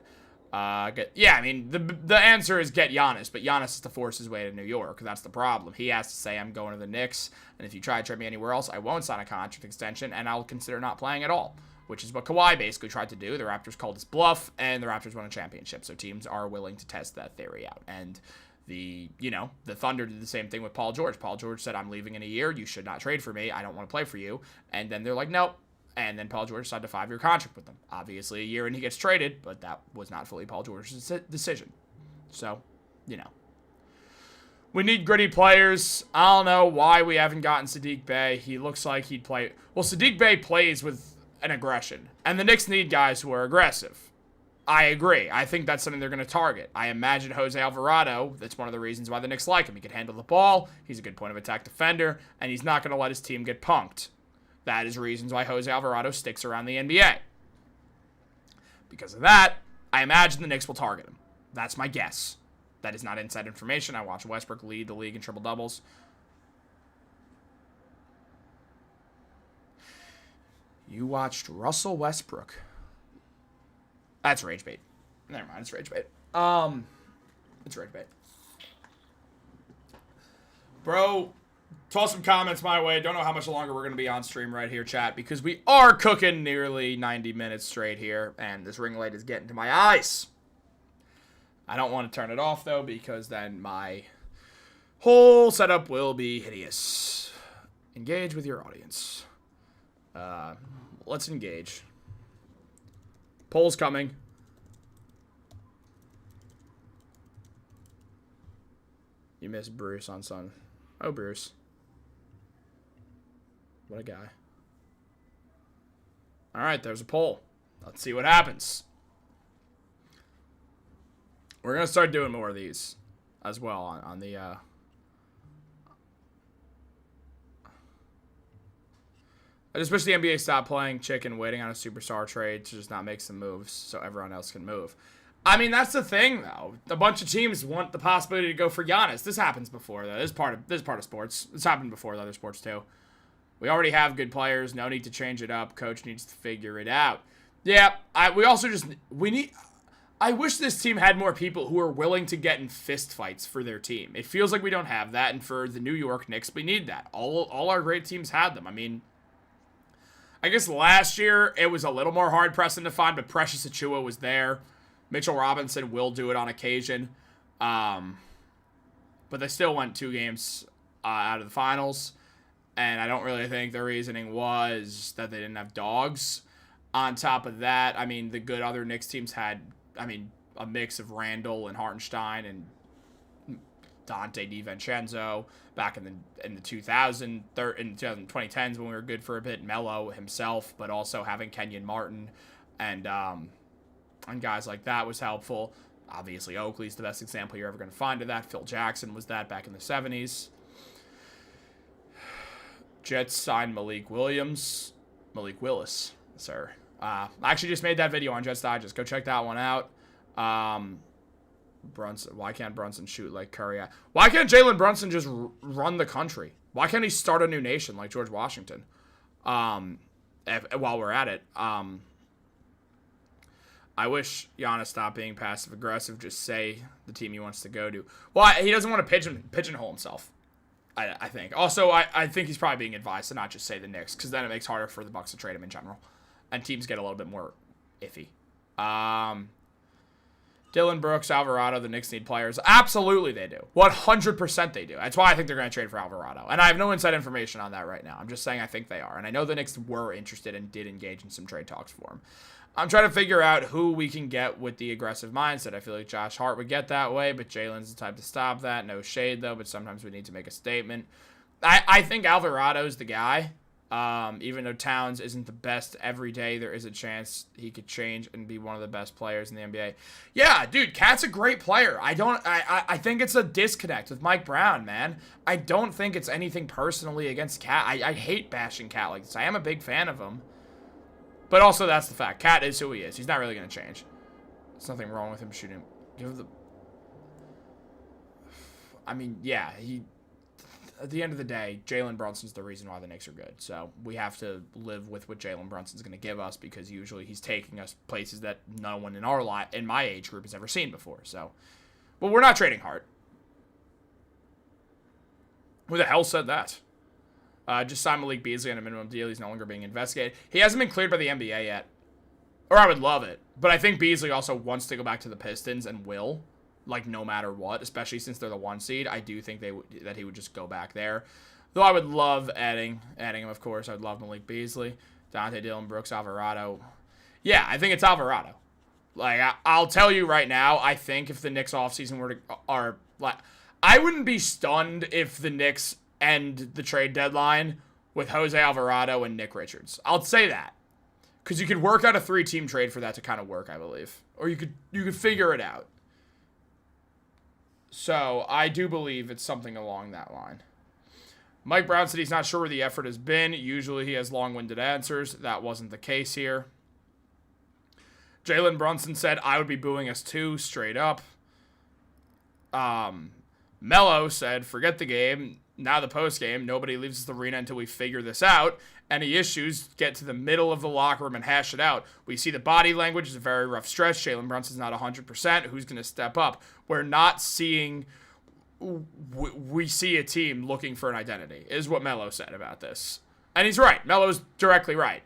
The answer is get Giannis, but Giannis has to force his way to New York. That's the problem. He has to say, I'm going to the Knicks, and if you try to trade me anywhere else, I won't sign a contract extension, and I'll consider not playing at all, which is what Kawhi basically tried to do. The Raptors called his bluff, and the Raptors won a championship, so teams are willing to test that theory out. And the Thunder did the same thing with Paul George. Paul George said, I'm leaving in a year. You should not trade for me. I don't want to play for you. And then they're like, nope. And then Paul George signed a 5-year contract with them. Obviously, a year and he gets traded, but that was not fully Paul George's decision. So, we need gritty players. I don't know why we haven't gotten Saddiq Bey. He looks like he'd play. Well, Saddiq Bey plays with an aggression, and the Knicks need guys who are aggressive. I agree. I think that's something they're going to target. I imagine Jose Alvarado, that's one of the reasons why the Knicks like him. He can handle the ball, he's a good point of attack defender, and he's not going to let his team get punked. That is reasons why Jose Alvarado sticks around the NBA. Because of that, I imagine the Knicks will target him. That's my guess. That is not inside information. I watched Westbrook lead the league in triple-doubles. You watched Russell Westbrook. That's rage bait. Never mind, it's rage bait. It's rage bait. Bro, toss some comments my way. Don't know how much longer we're going to be on stream right here, chat, because we are cooking nearly 90 minutes straight here, and this ring light is getting to my eyes. I don't want to turn it off, though, because then my whole setup will be hideous. Engage with your audience. Let's engage. Poll's coming. You missed Bruce on Sun. Oh, Bruce. What a guy. Alright, there's a poll. Let's see what happens. We're going to start doing more of these as well on the... I just wish the NBA stopped playing chicken, waiting on a superstar trade to just not make some moves so everyone else can move. I mean, that's the thing, though. A bunch of teams want the possibility to go for Giannis. This happens before, though. This is part of sports. This happened before the other sports, too. We already have good players. No need to change it up. Coach needs to figure it out. Yeah, we also just... I wish this team had more people who are willing to get in fist fights for their team. It feels like we don't have that, and for the New York Knicks, we need that. All our great teams had them. I mean, I guess last year it was a little more hard pressing to find, but Precious Achiuwa was there. Mitchell Robinson will do it on occasion. But they still went 2 games out of the finals, and I don't really think the reasoning was that they didn't have dogs. On top of that, I mean, the good other Knicks teams had, a mix of Randall and Hartenstein and Dante DiVincenzo back in the 2010s when we were good for a bit. Melo himself, but also having Kenyon Martin and guys like that was helpful. Obviously, Oakley's the best example you're ever going to find of that. Phil Jackson was that back in the 70s. Jets signed Malik Willis, sir. I actually just made that video on Jets Digest. Go check that one out. Brunson. Why can't Brunson shoot like Curry? Why can't Jalen Brunson just run the country? Why can't he start a new nation like George Washington? While we're at it, I wish Giannis stopped being passive aggressive. Just say the team he wants to go to. Well, he doesn't want to pigeonhole himself. I think. Also, I think he's probably being advised to not just say the Knicks, because then it makes it harder for the Bucks to trade him in general, and teams get a little bit more iffy. Dylan Brooks, Alvarado, the Knicks need players. Absolutely they do. 100% they do. That's why I think they're going to trade for Alvarado. And I have no inside information on that right now. I'm just saying I think they are. And I know the Knicks were interested and did engage in some trade talks for him. I'm trying to figure out who we can get with the aggressive mindset. I feel like Josh Hart would get that way, but Jalen's the type to stop that. No shade, though, but sometimes we need to make a statement. I think Alvarado's the guy. Even though Towns isn't the best every day, there is a chance he could change and be one of the best players in the NBA. Yeah, dude, Cat's a great player. I think it's a disconnect with Mike Brown, man. I don't think it's anything personally against Cat. I hate bashing Cat like this. I am a big fan of him. But also, that's the fact. Cat is who he is. He's not really going to change. There's nothing wrong with him shooting. Yeah, at the end of the day, Jalen Brunson's the reason why the Knicks are good. So we have to live with what Jalen Brunson's going to give us, because usually he's taking us places that no one in my age group has ever seen before. So, but we're not trading Hart. Who the hell said that? Just signed Malik Beasley on a minimum deal. He's no longer being investigated. He hasn't been cleared by the NBA yet. Or I would love it. But I think Beasley also wants to go back to the Pistons and will. Like, no matter what. Especially since they're the 1 seed. I do think that he would just go back there. Though I would love adding him, of course. I would love Malik Beasley. Dante, Dylan Brooks, Alvarado. Yeah, I think it's Alvarado. Like, I'll tell you right now, I think if the Knicks offseason I wouldn't be stunned if the Knicks end the trade deadline with Jose Alvarado and Nick Richards. I'll say that. Because you could work out a 3-team trade for that to kind of work, I believe. Or you could figure it out. So, I do believe it's something along that line. Mike Brown said he's not sure where the effort has been. Usually he has long-winded answers. That wasn't the case here. Jalen Brunson said, I would be booing us too, straight up. Melo said, forget the game. Now the post-game, nobody leaves the arena until we figure this out. Any issues, get to the middle of the locker room and hash it out. We see the body language is a very rough stretch. Jalen Brunson's not 100%. Who's going to step up? We're not seeing... We see a team looking for an identity, is what Melo said about this. And he's right. Melo's directly right.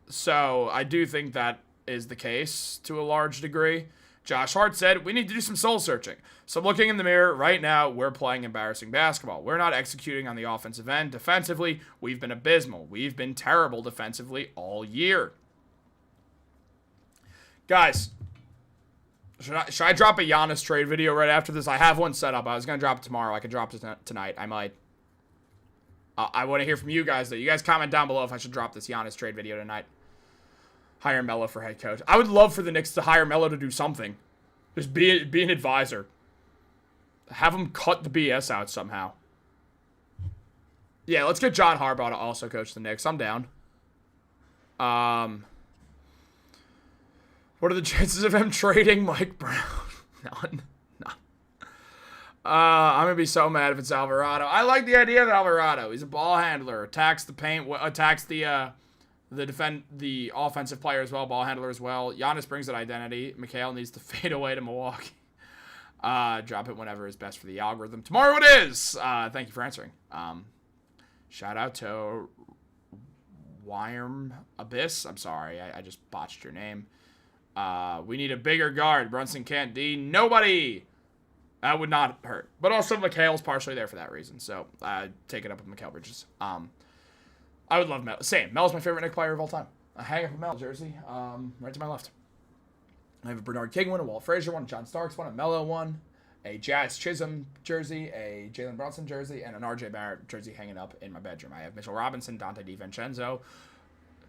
So, I do think that is the case to a large degree. Josh Hart said, we need to do some soul searching. So looking in the mirror, right now, we're playing embarrassing basketball. We're not executing on the offensive end. Defensively, we've been abysmal. We've been terrible defensively all year. Guys, should I drop a Giannis trade video right after this? I have one set up. I was going to drop it tomorrow. I could drop it tonight. I might. I want to hear from you guys, though. You guys comment down below if I should drop this Giannis trade video tonight. Hire Melo for head coach. I would love for the Knicks to hire Melo to do something. Just be an advisor. Have him cut the BS out somehow. Yeah, let's get John Harbaugh to also coach the Knicks. I'm down. What are the chances of him trading Mike Brown? None. I'm going to be so mad if it's Alvarado. I like the idea of Alvarado. He's a ball handler. Attacks the paint. Attacks the the offensive player as well, ball handler as well. Giannis brings that identity. Mikal needs to fade away to Milwaukee. Drop it whenever is best for the algorithm. Tomorrow it is. Thank you for answering. Shout out to Wyrm Abyss. I'm sorry, I just botched your name. We need a bigger guard. Brunson can't D. Nobody. That would not hurt. But also Mikal's partially there for that reason. So take it up with Mikal Bridges. I would love Mel. Same. Mel's my favorite Knicks player of all time. I hang up a Mel jersey right to my left. I have a Bernard King one, a Walt Frazier one, a John Starks one, a Melo one, a Jazz Chisholm jersey, a Jalen Brunson jersey, and an RJ Barrett jersey hanging up in my bedroom. I have Mitchell Robinson, Dante DiVincenzo,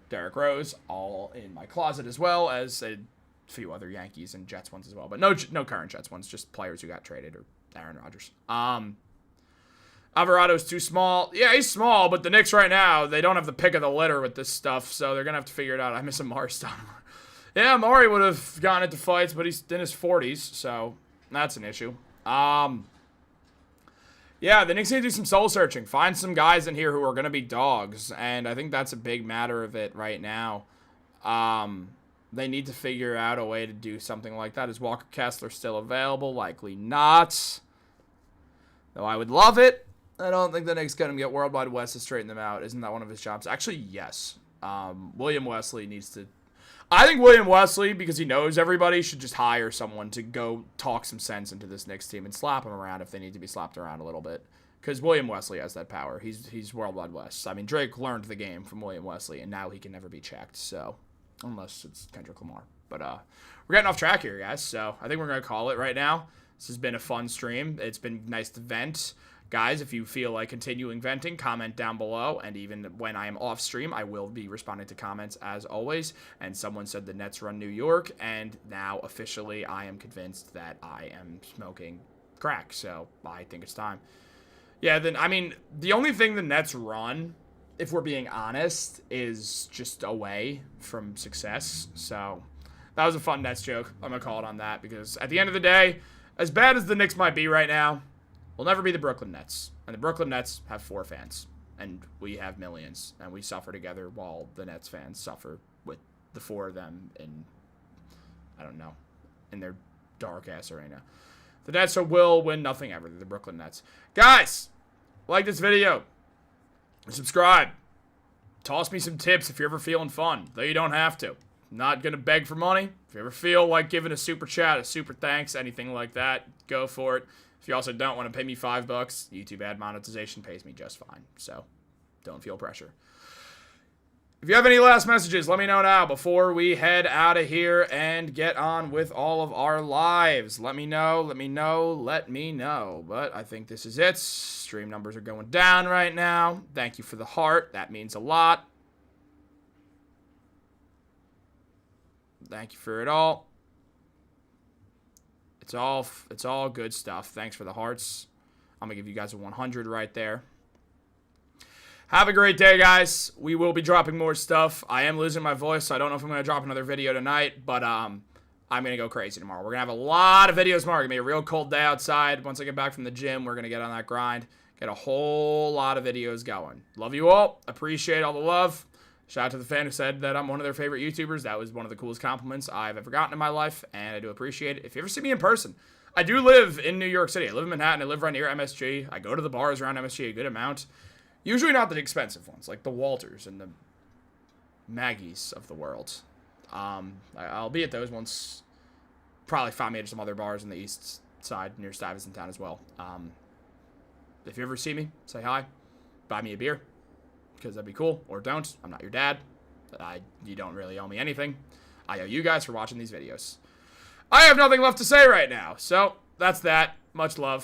Derrick Rose, all in my closet, as well as a few other Yankees and Jets ones as well. But no current Jets ones, just players who got traded or Aaron Rodgers. Alvarado's too small. Yeah, he's small, but the Knicks right now, they don't have the pick of the litter with this stuff, so they're going to have to figure it out. I miss Amari Stoudemire. Yeah, Amari would have gotten into fights, but he's in his 40s, so that's an issue. Yeah, the Knicks need to do some soul searching. Find some guys in here who are going to be dogs, and I think that's a big matter of it right now. They need to figure out a way to do something like that. Is Walker Kessler still available? Likely not. Though I would love it. I don't think the Knicks going to get Worldwide West to straighten them out. Isn't that one of his jobs? Actually, yes. William Wesley needs to... I think William Wesley, because he knows everybody, should just hire someone to go talk some sense into this Knicks team and slap them around if they need to be slapped around a little bit. Because William Wesley has that power. He's Worldwide West. I mean, Drake learned the game from William Wesley, and now he can never be checked. So, unless it's Kendrick Lamar. But we're getting off track here, guys. So, I think we're going to call it right now. This has been a fun stream. It's been nice to vent. Guys, if you feel like continuing venting, comment down below. And even when I am off stream, I will be responding to comments as always. And someone said the Nets run New York. And now, officially, I am convinced that I am smoking crack. So, I think it's time. Yeah, then, I mean, the only thing the Nets run, if we're being honest, is just away from success. So, that was a fun Nets joke. I'm going to call it on that. Because at the end of the day, as bad as the Knicks might be right now, we'll never be the Brooklyn Nets. And the Brooklyn Nets have 4 fans. And we have millions. And we suffer together while the Nets fans suffer with the 4 of them in, I don't know, in their dark-ass arena. The Nets will win nothing ever. They're the Brooklyn Nets. Guys, like this video. Subscribe. Toss me some tips if you're ever feeling fun. Though you don't have to. I'm not going to beg for money. If you ever feel like giving a super chat, a super thanks, anything like that, go for it. If you also don't want to pay me $5, YouTube ad monetization pays me just fine. So, don't feel pressure. If you have any last messages, let me know now before we head out of here and get on with all of our lives. Let me know, let me know, let me know. But I think this is it. Stream numbers are going down right now. Thank you for the heart. That means a lot. Thank you for it all. It's all good stuff. Thanks for the hearts. I'm going to give you guys a 100 right there. Have a great day, guys. We will be dropping more stuff. I am losing my voice, so I don't know if I'm going to drop another video tonight, but I'm going to go crazy tomorrow. We're going to have a lot of videos tomorrow. It's going to be a real cold day outside. Once I get back from the gym, we're going to get on that grind. Get a whole lot of videos going. Love you all. Appreciate all the love. Shout out to the fan who said that I'm one of their favorite YouTubers. That was one of the coolest compliments I've ever gotten in my life, and I do appreciate it. If you ever see me in person, I do live in New York City. I live in Manhattan. I live right near MSG. I go to the bars around MSG a good amount. Usually not the expensive ones, like the Walters and the Maggies of the world. I'll be at those ones. Probably find me at some other bars in the east side near Stuyvesant Town as well. If you ever see me, say hi. Buy me a beer, because that'd be cool. Or don't. I'm not your dad. You don't really owe me anything. I owe you guys for watching these videos. I have nothing left to say right now, so that's that. Much love.